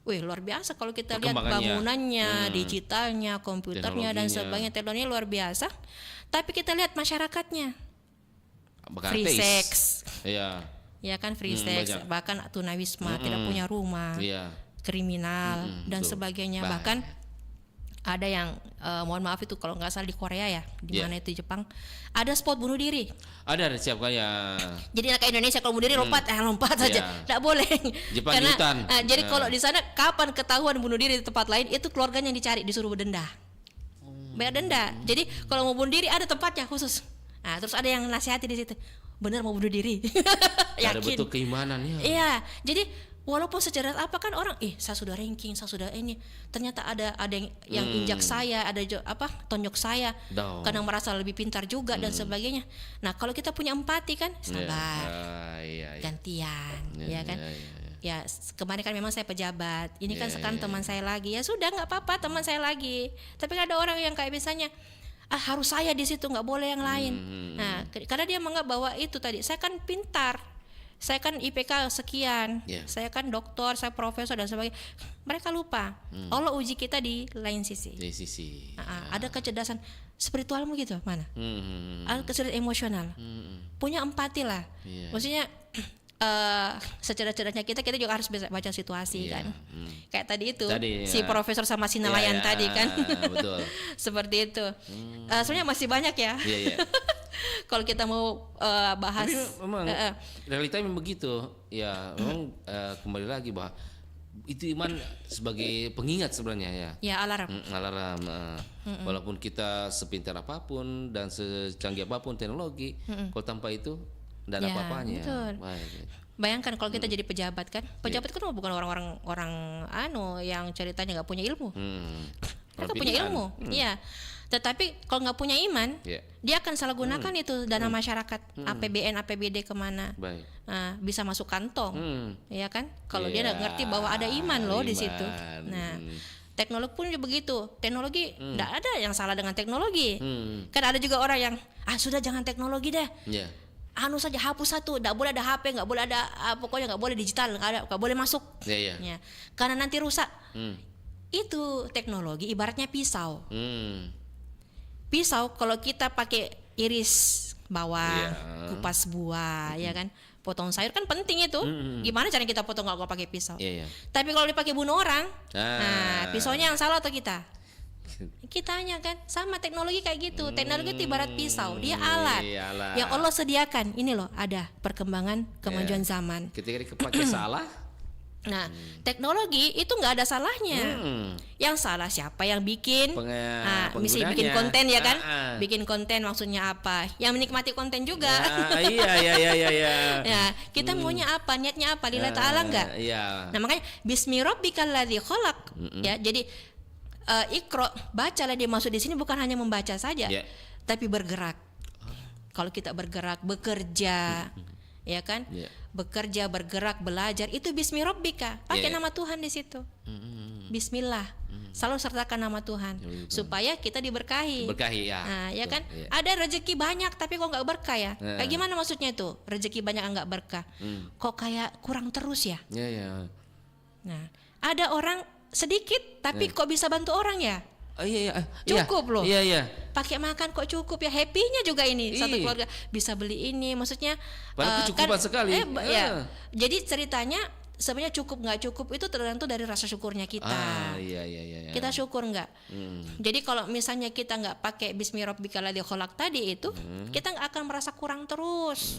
Wih, luar biasa kalau kita lihat Perkembangannya. bangunannya, digitalnya, komputernya dan Teknologinya. sebagainya, teknologinya luar biasa. Tapi kita lihat masyarakatnya, Bahkan free ateis. sex, Iya. ya kan, free sex, banyak. bahkan tunawisma, tidak punya rumah, Iya. kriminal dan betul. sebagainya. Bahaya. Bahkan ada yang mohon maaf itu kalau nggak salah di Korea ya, di Iya. mana itu Jepang, ada spot bunuh diri. Ada siapkan ya. Jadi kayak Indonesia kalau bunuh diri lompat saja, Iya. nggak boleh. Jepang di hutan. Jadi kalau di sana kapan ketahuan bunuh diri di tempat lain, itu keluarganya yang dicari, disuruh berdenda, bayar denda. Jadi kalau mau bunuh diri ada tempatnya khusus. Nah, terus ada yang nasihati di situ, benar mau bunuh diri. Ada Yakin. bentuk keimanannya. Iya, jadi walaupun secerdas apa kan orang, saya sudah ranking, saya sudah ini, ternyata ada yang injak saya, ada tonjok saya, Down. kadang merasa lebih pintar juga dan sebagainya. Nah kalau kita punya empati kan, sabar, Iya. gantian, ya kan. Iya. Ya kemarin kan memang saya pejabat, ini kan sekarang teman saya lagi, ya sudah nggak apa-apa teman saya lagi. Tapi ada orang yang kayak misalnya, harus saya di situ, nggak boleh yang lain. Nah karena dia menganggap bahwa itu tadi, saya kan pintar, saya kan IPK sekian, saya kan doktor, saya profesor dan sebagainya. Mereka lupa Allah uji kita di lain sisi. Dari sisi. Ada kecerdasan spiritualmu gitu mana? Ada kecerdasan emosional. Punya empati lah. Iya. Maksudnya secerdas-cerdasnya kita juga harus bisa baca situasi kan. Kayak tadi itu si profesor sama si nelayan tadi kan. Betul. Seperti itu. Sebenarnya masih banyak ya. Iya. Kalau kita mau bahas. Tapi memang realitanya memang begitu. Ya, memang kembali lagi bahwa itu iman sebagai pengingat sebenarnya ya. Ya, alarm. Alarm. Walaupun kita sepintar apapun dan secanggih apapun teknologi, kalau tanpa itu tidak ada apa-apanya. Betul. Bayangkan kalau kita jadi pejabat kan, pejabat kan bukan orang yang ceritanya nggak punya ilmu. Mereka punya ilmu, iya. Tetapi kalau nggak punya iman, dia akan salah gunakan itu dana masyarakat, APBN, APBD kemana. Baik. Nah, bisa masuk kantong, ya kan? Kalau dia nggak ngerti bahwa ada iman loh di situ. Nah, teknologi pun juga begitu. Teknologi nggak ada yang salah dengan teknologi. Kan ada juga orang yang sudah jangan teknologi deh. Saja hapus satu, nggak boleh ada HP, nggak boleh ada pokoknya nggak boleh digital, nggak boleh masuk. Ya, karena nanti rusak. Itu teknologi ibaratnya pisau. Pisau kalau kita pakai iris bawang, kupas buah, ya kan, potong sayur kan penting itu. Gimana cara kita potong kalau pakai pisau? Tapi kalau dipakai bunuh orang, nah pisaunya yang salah atau kita? Kitanya kan, sama teknologi kayak gitu. Teknologi itu ibarat pisau, dia alat yang Allah sediakan. Ini loh, ada perkembangan kemajuan zaman. Ketika dipakai salah, nah teknologi itu nggak ada salahnya. Yang salah siapa yang bikin? Misalnya bikin konten ya kan? Bikin konten maksudnya apa? Yang menikmati konten juga. Iya. Ya, kita maunya apa? Niatnya apa? Lillahi ta'ala enggak? Nah makanya Bismi rabbikal ladzi khalaq. Ya, jadi Iqra, bacalah, dia masuk di sini bukan hanya membaca saja, tapi bergerak. Kalau kita bergerak, bekerja, ya kan? Bekerja, bergerak, belajar, itu Bismi Rabbika, pakai nama Tuhan di situ. Bismillah. Selalu sertakan nama Tuhan supaya kita diberkahi. Berkahi ya. Nah, ya Betul, kan? iya. Ada rezeki banyak tapi kok nggak berkah ya? Kayak gimana maksudnya itu? Rezeki banyak nggak berkah. Kok kayak kurang terus ya? Ya ya. Nah, ada orang sedikit tapi kok bisa bantu orang ya? Oh iya iya. Cukup loh. Iya iya. Pakai makan kok cukup ya, happy-nya juga ini satu Iya. keluarga bisa beli ini, maksudnya Padahal kecukupan sekali. ya. Jadi ceritanya sebenarnya cukup nggak cukup itu tergantung dari rasa syukurnya kita. Iya iya iya. Kita syukur nggak? Jadi kalau misalnya kita nggak pakai Bismillahirrahmanirrahim kholaq tadi itu, kita nggak akan merasa kurang terus.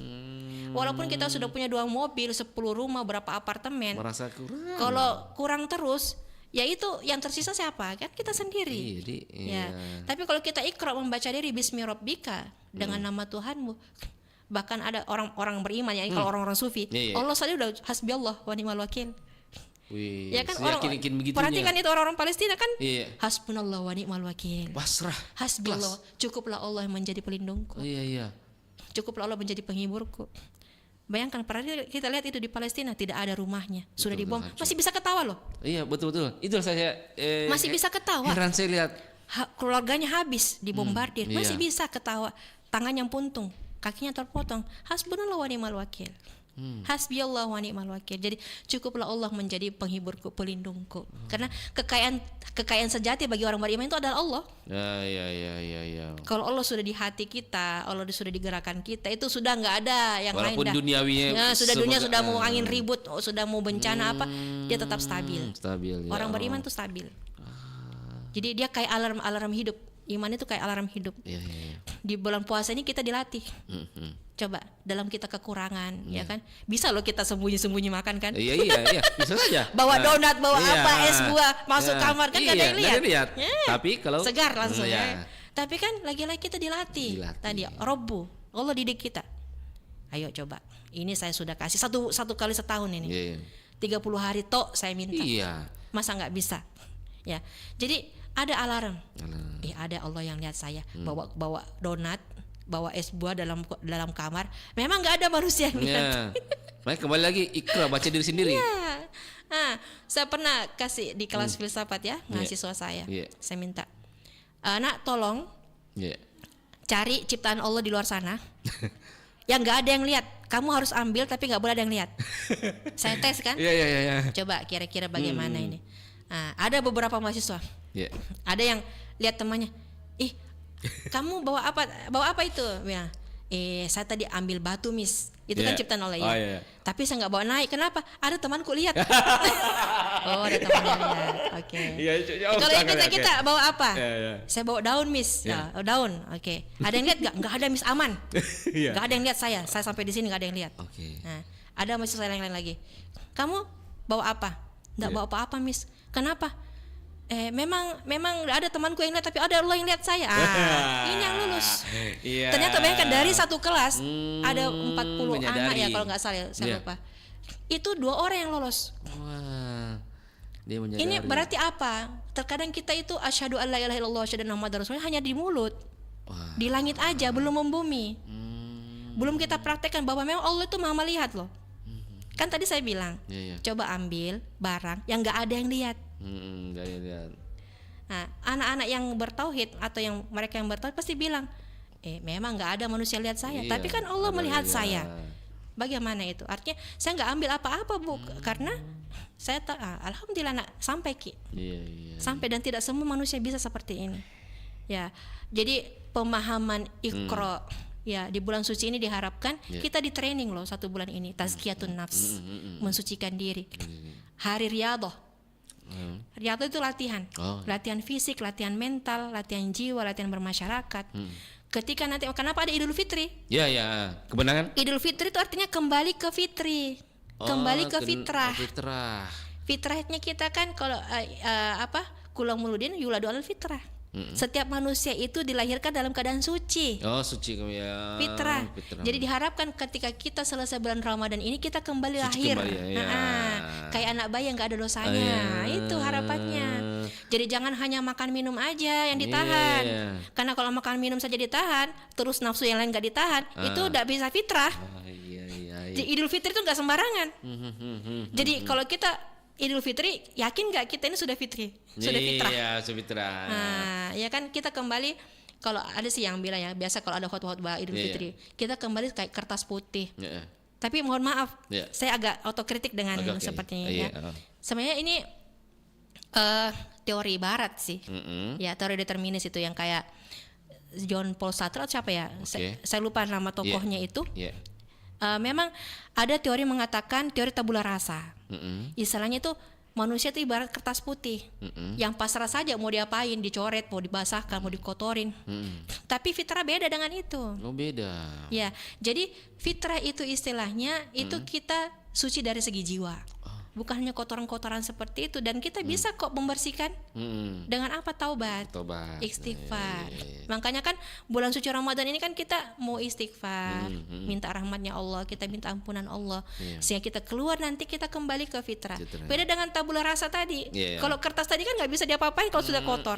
Walaupun kita sudah punya 2 mobil, 10 rumah, berapa apartemen, Merasa kurang. kalau kurang terus, ya itu yang tersisa siapa? Kan kita sendiri. Iya, Ya. Tapi kalau kita iqra membaca diri Bismillahirrahmanirrahim dengan nama Tuhanmu, bahkan ada orang-orang beriman ya, kalau orang-orang sufi, Iya, iya. Allah sendiri udah hasbiyallah wa ni'mal wakil. Wih, Ya kan orang yakin begitunya. perhatikan itu orang-orang Palestina kan Iya. hasbunallah wa ni'mal wakil. Pasrah. Hasbiyallah, cukuplah Allah yang menjadi pelindungku. Oh iya iya. Cukuplah Allah menjadi penghiburku. Bayangkan pernah kita lihat itu di Palestina tidak ada rumahnya, sudah dibom, masih bisa ketawa loh. Iya betul betul. Itu saya Masih bisa ketawa. heran saya lihat. Keluarganya habis dibombardir, iya. masih bisa ketawa. Tangannya puntung, kakinya terpotong. Hasbunallah wa ni'mal wakil. Hasbiyallah wa ni'mal wakil. Jadi cukuplah Allah menjadi penghiburku, pelindungku. Karena kekayaan sejati bagi orang beriman itu adalah Allah. Ya. Kalau Allah sudah di hati kita, Allah sudah digerakkan kita, itu sudah nggak ada yang lain Walaupun dah. duniawinya Ya, sudah dunia semoga- sudah mau angin ribut, sudah mau bencana apa, dia tetap stabil. Stabil. Orang beriman tuh stabil. Jadi dia kayak alarm hidup. Iman itu kayak alarm hidup. Iya. Di bulan puasa ini kita dilatih. Coba dalam kita kekurangan, ya kan? Bisa loh kita sembunyi-sembunyi makan kan? Iya. Bisa saja. Bawa donat, bawa Iya. apa, es buah, masuk Ya. kamar kan gak ada yang Iya, nggak ada lihat. yang lihat. Tapi kalau segar langsung Iya. ya. Tapi kan lagi-lagi kita dilatih. Tadi Robbu, Allah didik kita. Ayo coba. Ini saya sudah kasih satu kali setahun ini. Iya. 30 hari tok saya minta. Iya. Masa nggak bisa? Ya. Jadi ada alarm. Ada Allah yang lihat saya bawa donat, bawa es buah dalam kamar. Memang nggak ada manusia yang lihat. Ya. Makanya kembali lagi ikra, baca diri sendiri. Ya. Nah, saya pernah kasih di kelas filsafat ya, mahasiswa saya. Iya. Saya minta, nak tolong Iya. cari ciptaan Allah di luar sana. Yang nggak ada yang lihat. Kamu harus ambil tapi nggak boleh ada yang lihat. Saya tes kan. Iya. Coba kira-kira bagaimana ini. Nah, ada beberapa mahasiswa. Iya. Ada yang lihat temannya, ih kamu bawa apa itu? Ya, saya tadi ambil batu Miss, itu kan ciptaan Allah ya. Oh, iya. Tapi saya nggak bawa naik, kenapa? Ada temanku lihat. Oh ada teman yang lihat, oke. Iya, Kalau yang kita bawa apa? Iya. Saya bawa daun Miss, daun, oke. Ada yang lihat nggak? Nggak ada Miss, aman. Iya. Nggak ada yang lihat saya sampai di sini nggak ada yang lihat. Oke. Nah, ada mahasiswa yang lain lagi. Kamu bawa apa? Nggak bawa apa-apa Miss. Kenapa? Memang ada temanku yang lihat tapi ada Allah yang lihat saya. Ini yang lulus. Iya. Ternyata bayangkan dari satu kelas ada 40 menyadari. anak ya kalau nggak salah, saya lupa. Itu 2 orang yang lolos. Wah. Dia menyadari. Ini berarti apa? Terkadang kita itu asyhadu alla ilaha illallah asyhadu anna muhammadar rasulullah hanya di mulut. Wah. Di langit aja, belum membumi. Belum kita praktekkan bahwa memang Allah itu Maha melihat loh. Kan tadi saya bilang, Iya. coba ambil barang yang nggak ada yang lihat. Nggak lihat. Nah, anak-anak yang bertauhid atau yang mereka yang bertauhid pasti bilang, memang nggak ada manusia lihat saya, Iya, tapi kan Allah ada melihat lihat. saya. Bagaimana itu? Artinya saya nggak ambil apa-apa Bu, karena saya alhamdulillah sampai Ki. Iya. Sampai, dan tidak semua manusia bisa seperti ini. Ya, jadi pemahaman Iqra ya di bulan suci ini diharapkan kita di training loh 1 bulan ini, tazkiyatun nafs, mensucikan diri. Hari riyadhah. Riyadhah itu latihan. Latihan fisik, latihan mental, latihan jiwa, latihan bermasyarakat. Ketika nanti kenapa ada Idul Fitri? Iya. Kebenangan? Idul Fitri itu artinya kembali ke fitri. Kembali ke fitrah. Fitrah. Fitrahnya kita kan kalau Kulang muludin yuladu alal fitrah. Setiap manusia itu dilahirkan dalam keadaan suci. Oh, suci ya. Fitrah. Jadi diharapkan ketika kita selesai bulan Ramadan ini kita kembali Suci lahir. kembali, ya. Kayak anak bayi yang gak ada dosanya. Itu harapannya. Jadi jangan hanya makan minum aja yang ditahan. Karena kalau makan minum saja ditahan, terus nafsu yang lain gak ditahan, itu udah bisa fitrah. Iya. Jadi Idul Fitri itu gak sembarangan. Jadi kalau kita Idul Fitri, yakin nggak kita ini sudah fitri, sudah fitrah? Iya, sudah fitrah. Nah, ya kan kita kembali, kalau ada sih yang bilang ya, biasa kalau ada khutbah Idul Iya. Fitri, kita kembali kayak kertas putih. Iya. Tapi mohon maaf, Iya. saya agak otokritik dengan Oke. sepertinya Iya, ya. Sebenarnya ini teori barat sih. Ya, teori determinis itu yang kayak John Paul Sartre atau siapa ya? Saya lupa nama tokohnya itu. Iya. Memang ada teori mengatakan teori tabula rasa. Istilahnya itu manusia itu ibarat kertas putih yang pasrah saja mau diapain, dicoret, mau dibasahkan, mau dikotorin. Tapi fitrah beda dengan itu. Oh, beda. Ya, jadi fitrah itu istilahnya itu kita suci dari segi jiwa. Bukan hanya kotoran-kotoran seperti itu, dan kita bisa kok membersihkan dengan apa? Taubat, istighfar. Makanya kan bulan suci Ramadan ini kan kita mau istighfar, minta rahmatnya Allah, kita minta ampunan Allah, sehingga kita keluar nanti kita kembali ke fitrah. Beda dengan tabula rasa tadi. Kalau kertas tadi kan nggak bisa diapa-apain kalau sudah kotor.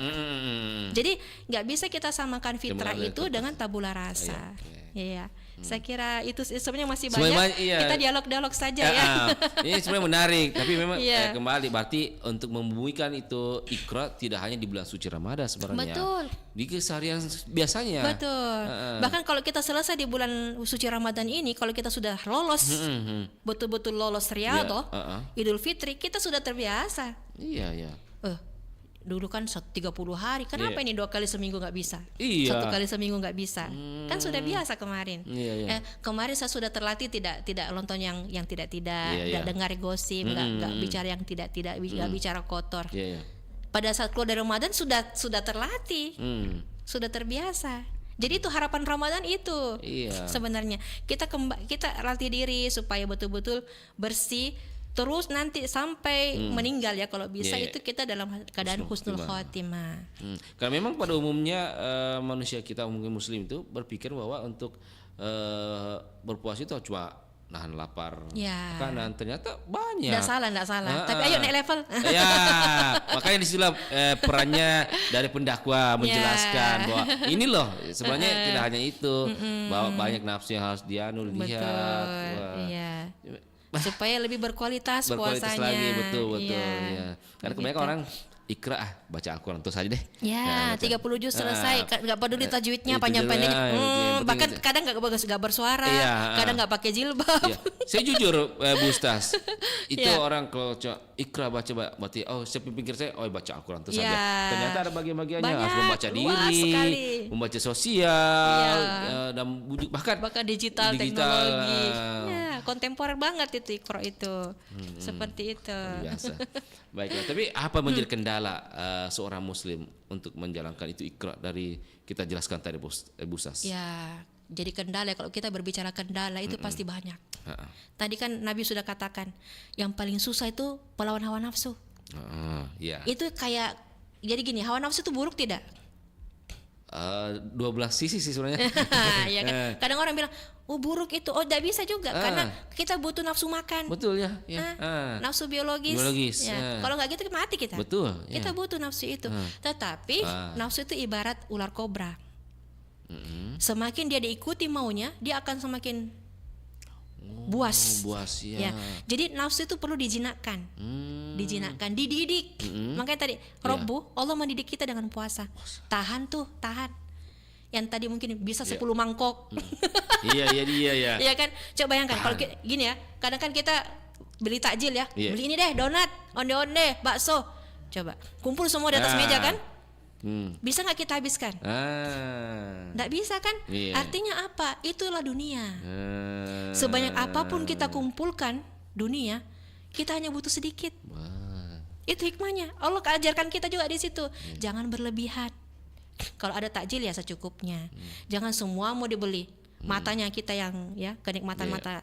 Jadi nggak bisa kita samakan fitrah itu dengan tabula rasa. Iya. Saya kira itu sebenarnya masih banyak. Kita dialog-dialog saja ya. Ini sebenarnya menarik, tapi memang kembali berarti untuk membumikan itu Iqra tidak hanya di bulan suci Ramadan sebenarnya. Betul. Di keseharian biasanya. Betul. Bahkan kalau kita selesai di bulan suci Ramadan ini, kalau kita sudah lolos, betul-betul lolos riyadhah, Idul Fitri, kita sudah terbiasa. Iya. Dulu kan 30 hari, kenapa ini 2 kali seminggu nggak bisa? Iya. 1 kali seminggu nggak bisa, kan sudah biasa kemarin. Kemarin saya sudah terlatih tidak nonton yang tidak nggak dengar gosip, nggak bicara yang tidak nggak bicara kotor. Pada saat keluar dari Ramadan sudah terlatih, sudah terbiasa. Jadi itu harapan Ramadan itu. Sebenarnya kita latih diri supaya betul-betul bersih. Terus nanti sampai meninggal ya kalau bisa itu kita dalam keadaan husnul khotimah. Karena memang pada umumnya manusia kita mungkin muslim itu berpikir bahwa untuk berpuasa itu cuma nahan lapar, makanan, ternyata banyak. Nggak salah. Tapi ayo naik level. Ya, makanya disitulah perannya dari pendakwa menjelaskan bahwa ini loh sebenarnya tidak hanya itu, bahwa banyak nafsu yang harus dilihat. Iya. Supaya lebih berkualitas puasanya. Lagi, betul. Ya. Karena kebanyakan orang Iqra baca Al-Quran terus aja deh. Ya, 30 juz selesai, nggak peduli tajwidnya panjang-panjangnya. Bahkan kadang nggak bersuara, kadang nggak pakai jilbab. Saya jujur Bu Ustaz, itu orang kalau Iqra baca berarti saya pikir saya baca Al-Quran terus aja. Ternyata ada bagian-bagiannya, harus membaca diri, membaca sosial, dan bahkan digital. Teknologi. Ya, kontemporer banget itu Iqra itu. Seperti itu. Biasa. Baiklah, tapi apa menjadi kendala seorang muslim untuk menjalankan itu Iqra dari kita jelaskan tadi Bu Ustaz? Ya, jadi kendala kalau kita berbicara kendala itu pasti banyak. Tadi kan Nabi sudah katakan yang paling susah itu melawan hawa nafsu. Itu kayak jadi gini, hawa nafsu itu buruk tidak? 12 sisi sih sebenarnya. Ya kan? Kadang orang bilang, buruk itu. Tidak bisa juga karena kita butuh nafsu makan. Betul ya. Nafsu biologis. Ya. Kalau nggak gitu mati kita. Betul. Kita butuh nafsu itu. Tetapi nafsu itu ibarat ular kobra. Semakin dia diikuti maunya, dia akan semakin buas. Ya. Jadi nafsu itu perlu dijinakkan. Dididik. Makanya tadi Rabbu, Allah mendidik kita dengan puasa. Tahan. Yang tadi mungkin bisa 10 mangkok. Iya. Iya kan? Coba bayangkan kalau gini ya, kadang kan kita beli takjil ya. Beli ini deh, donat, onde-onde, bakso. Coba kumpul semua di atas meja kan? Bisa nggak kita habiskan? Nggak bisa kan? Artinya apa? Itulah dunia. Sebanyak apapun kita kumpulkan dunia, kita hanya butuh sedikit. Itu hikmahnya. Allah ajarkan kita juga di situ. Jangan berlebihan. Kalau ada takjil ya secukupnya. Jangan semua mau dibeli. Matanya kita yang kenikmatan mata.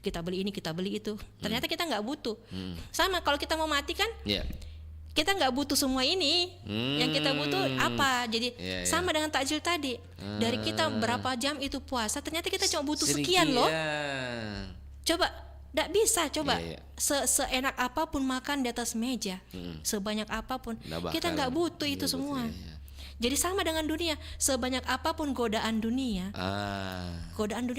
Kita beli ini, kita beli itu. Ternyata kita nggak butuh. Sama kalau kita mau mati kan? Kita nggak butuh semua ini. Yang kita butuh apa? Jadi sama dengan takjil tadi. Dari kita berapa jam itu puasa, ternyata kita cuma butuh sekian loh. Coba, nggak bisa. Coba seenak apapun makan di atas meja, sebanyak apapun, kita nggak butuh itu semua. Jadi sama dengan dunia, sebanyak apapun godaan dunia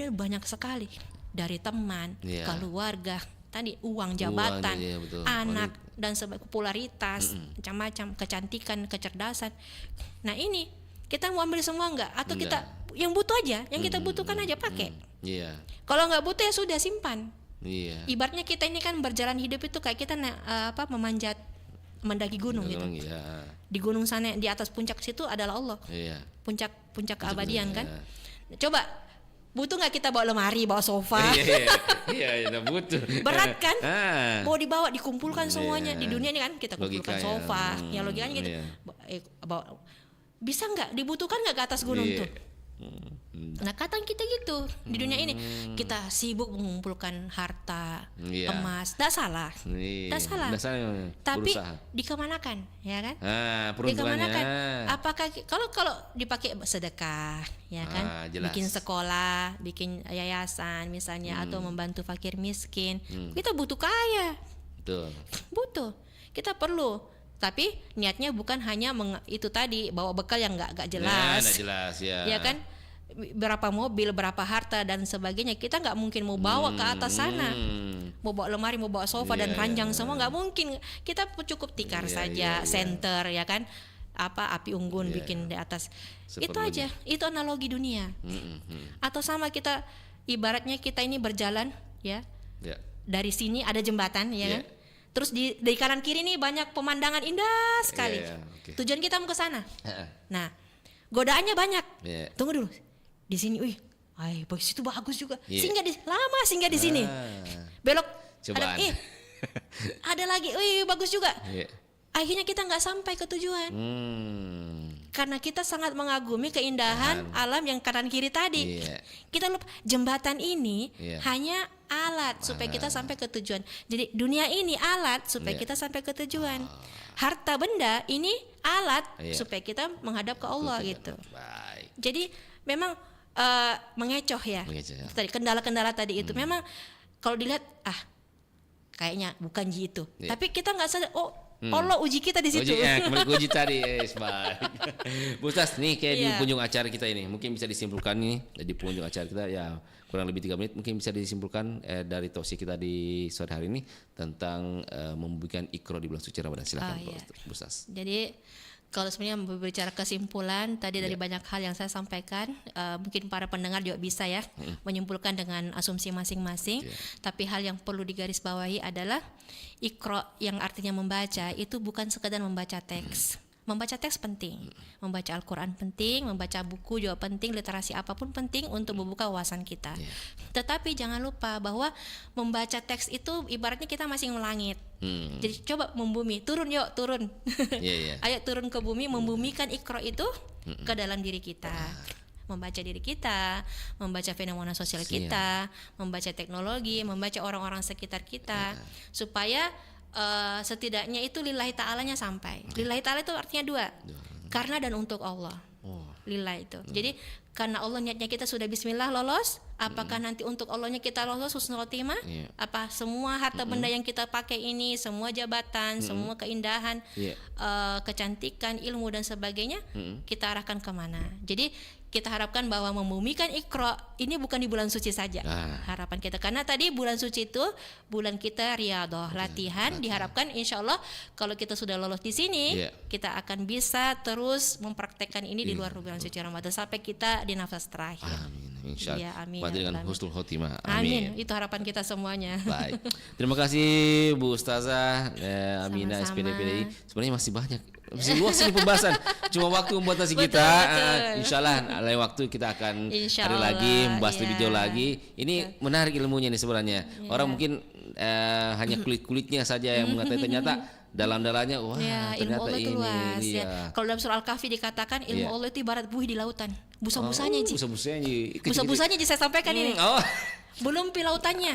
banyak sekali dari teman, keluarga. tadi uang, jabatan, iya, betul. anak dan popularitas, macam-macam, kecantikan, kecerdasan. Nah ini kita mau ambil semua enggak? Atau kita yang butuh aja, yang kita butuhkan aja pakai. Iya. Kalau nggak butuh ya sudah simpan. Iya. Ibaratnya kita ini kan berjalan hidup itu kayak kita memanjat, mendaki gunung gitu. Iya. Di gunung sana, di atas puncak situ adalah Allah. Iya. Puncak keabadian kan. Iya. Coba butuh nggak kita bawa lemari, bawa sofa? Iya, butuh. Berat kan? Mau dibawa, dikumpulkan semuanya. Iya. Di dunia ini kan kita kumpulkan Logikanya. sofa. Ya logikanya gitu. Iya. Bawa, bisa nggak dibutuhkan nggak ke atas gunung tuh? Nah kadang kita gitu di dunia ini kita sibuk mengumpulkan harta, emas, tidak salah, tidak salah. Tapi dikemanakan, ya kan? Dikemanakan. Apakah kalau dipakai sedekah, ya kan? Bikin sekolah, bikin yayasan misalnya, atau membantu fakir miskin, kita butuh kaya, butuh, kita perlu. Tapi niatnya bukan hanya itu tadi bawa bekal yang nggak jelas, ya kan? Berapa mobil, berapa harta dan sebagainya, kita nggak mungkin mau bawa ke atas sana, mau bawa lemari, mau bawa sofa dan ranjang semua nggak mungkin. Kita cukup tikar saja, senter, ya kan? Api unggun bikin di atas. Itu aja, itu analogi dunia. Atau sama kita, ibaratnya kita ini berjalan, ya, dari sini ada jembatan, ya kan? Terus di kanan kiri nih banyak pemandangan indah sekali. Tujuan kita mau ke sana. Nah, godaannya banyak. Tunggu dulu. Di sini, situ bagus juga. Singgah di sini. Belok. Ada lagi. Bagus juga. Akhirnya kita nggak sampai ke tujuan. Karena kita sangat mengagumi keindahan alam yang kanan kiri tadi. Kita lupa jembatan ini hanya alat supaya kita sampai ke tujuan. Jadi dunia ini alat supaya kita sampai ke tujuan. Harta benda ini alat supaya kita menghadap ke Allah gitu. Jadi memang mengecoh ya. Tadi kendala-kendala tadi itu memang kalau dilihat kayaknya bukan gitu. Tapi kita nggak sadar Allah uji kita di situ. Kembali ke uji tadi, baik. Bu Ustaz, nih kayak di penghujung acara kita ini, mungkin bisa disimpulkan nih di penghujung acara kita ya kurang lebih 3 menit, mungkin bisa disimpulkan dari tausiah kita di sore hari ini tentang membumikan Iqra di bulan suci Ramadan. Silakan Bu Ustaz. Jadi kalau sebenarnya berbicara kesimpulan tadi dari banyak hal yang saya sampaikan, mungkin para pendengar juga bisa ya menyimpulkan dengan asumsi masing-masing. Tapi hal yang perlu digarisbawahi adalah Iqra yang artinya membaca itu bukan sekadar membaca teks. Membaca teks penting, membaca Al-Quran penting, membaca buku juga penting, literasi apapun penting untuk membuka wawasan kita. Tetapi jangan lupa bahwa membaca teks itu ibaratnya kita masih melangit. Jadi coba membumi, turun. Ayo turun ke bumi, membumikan Iqra itu ke dalam diri kita. Membaca diri kita, membaca fenomena sosial kita, membaca teknologi, membaca orang-orang sekitar kita, supaya setidaknya itu lillahi ta'alanya sampai. Lillahi ta'ala itu artinya 2, karena dan untuk Allah. Lillah itu. Jadi karena Allah niatnya kita sudah bismillah lolos, apakah nanti untuk Allahnya kita lolos husnul khotimah? Apa semua harta benda yang kita pakai ini, semua jabatan, semua keindahan, kecantikan, ilmu dan sebagainya, kita arahkan kemana? Jadi kita harapkan bahwa membumikan Iqra ini bukan di bulan suci saja. Harapan kita, karena tadi bulan suci itu bulan kita riyadhah, latihan. Diharapkan insya Allah kalau kita sudah lolos di sini, kita akan bisa terus mempraktekkan ini di luar bulan suci Ramadan sampai kita di nafas terakhir. Amin. Insya Allah. Amin. Mati dengan husnul khotimah. Amin. Itu harapan kita semuanya. Baik. Terima kasih Bu Ustazah Aminah SPDPDI. Sebenarnya masih banyak. Masih luas ini pembahasan. Cuma waktu membatasi kita. Insya Allah lain waktu kita akan hari lagi membahas lebih jauh lagi. Ini menarik ilmunya nih sebenarnya. Orang mungkin hanya kulit-kulitnya saja yang mengatakan, ternyata dalam-dalamnya ilmu Allah itu luas. Kalau dalam surah Al-Kahfi dikatakan ilmu Allah itu ibarat buih di lautan. Busa-busanya Ji. Busa-busanya Ji saya sampaikan ini. Belum pilautannya.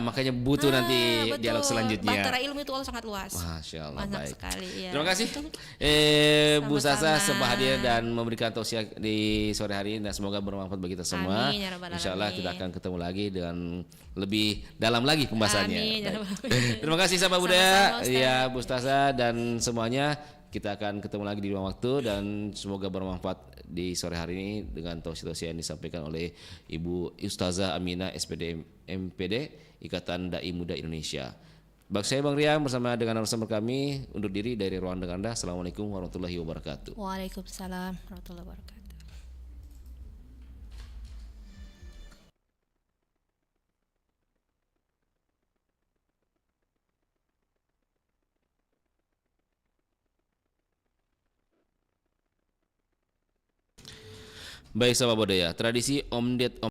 Makanya butuh nanti dialog selanjutnya. Bahtera ilmu itu Allah sangat luas. Masya Allah. Banyak sekali. Terima kasih Bu Ustazah sempat hadir dan memberikan tausiah di sore hari ini, dan semoga bermanfaat bagi kita semua. Insya Allah kita akan ketemu lagi dengan lebih dalam lagi pembahasannya. Terima kasih sahabat budaya, Bu Ustazah dan semuanya. Kita akan ketemu lagi di ruang waktu dan semoga bermanfaat di sore hari ini dengan tausiah-tausiah yang disampaikan oleh Ibu Ustazah Aminah SPD MPD Ikatan Dai Muda Indonesia. Saya Bang Riam bersama dengan narasumber kami undur diri dari ruang dengar Anda. Assalamualaikum warahmatullahi wabarakatuh. Waalaikumsalam warahmatullahi wabarakatuh. Baik sahabat budaya, tradisi Om Ded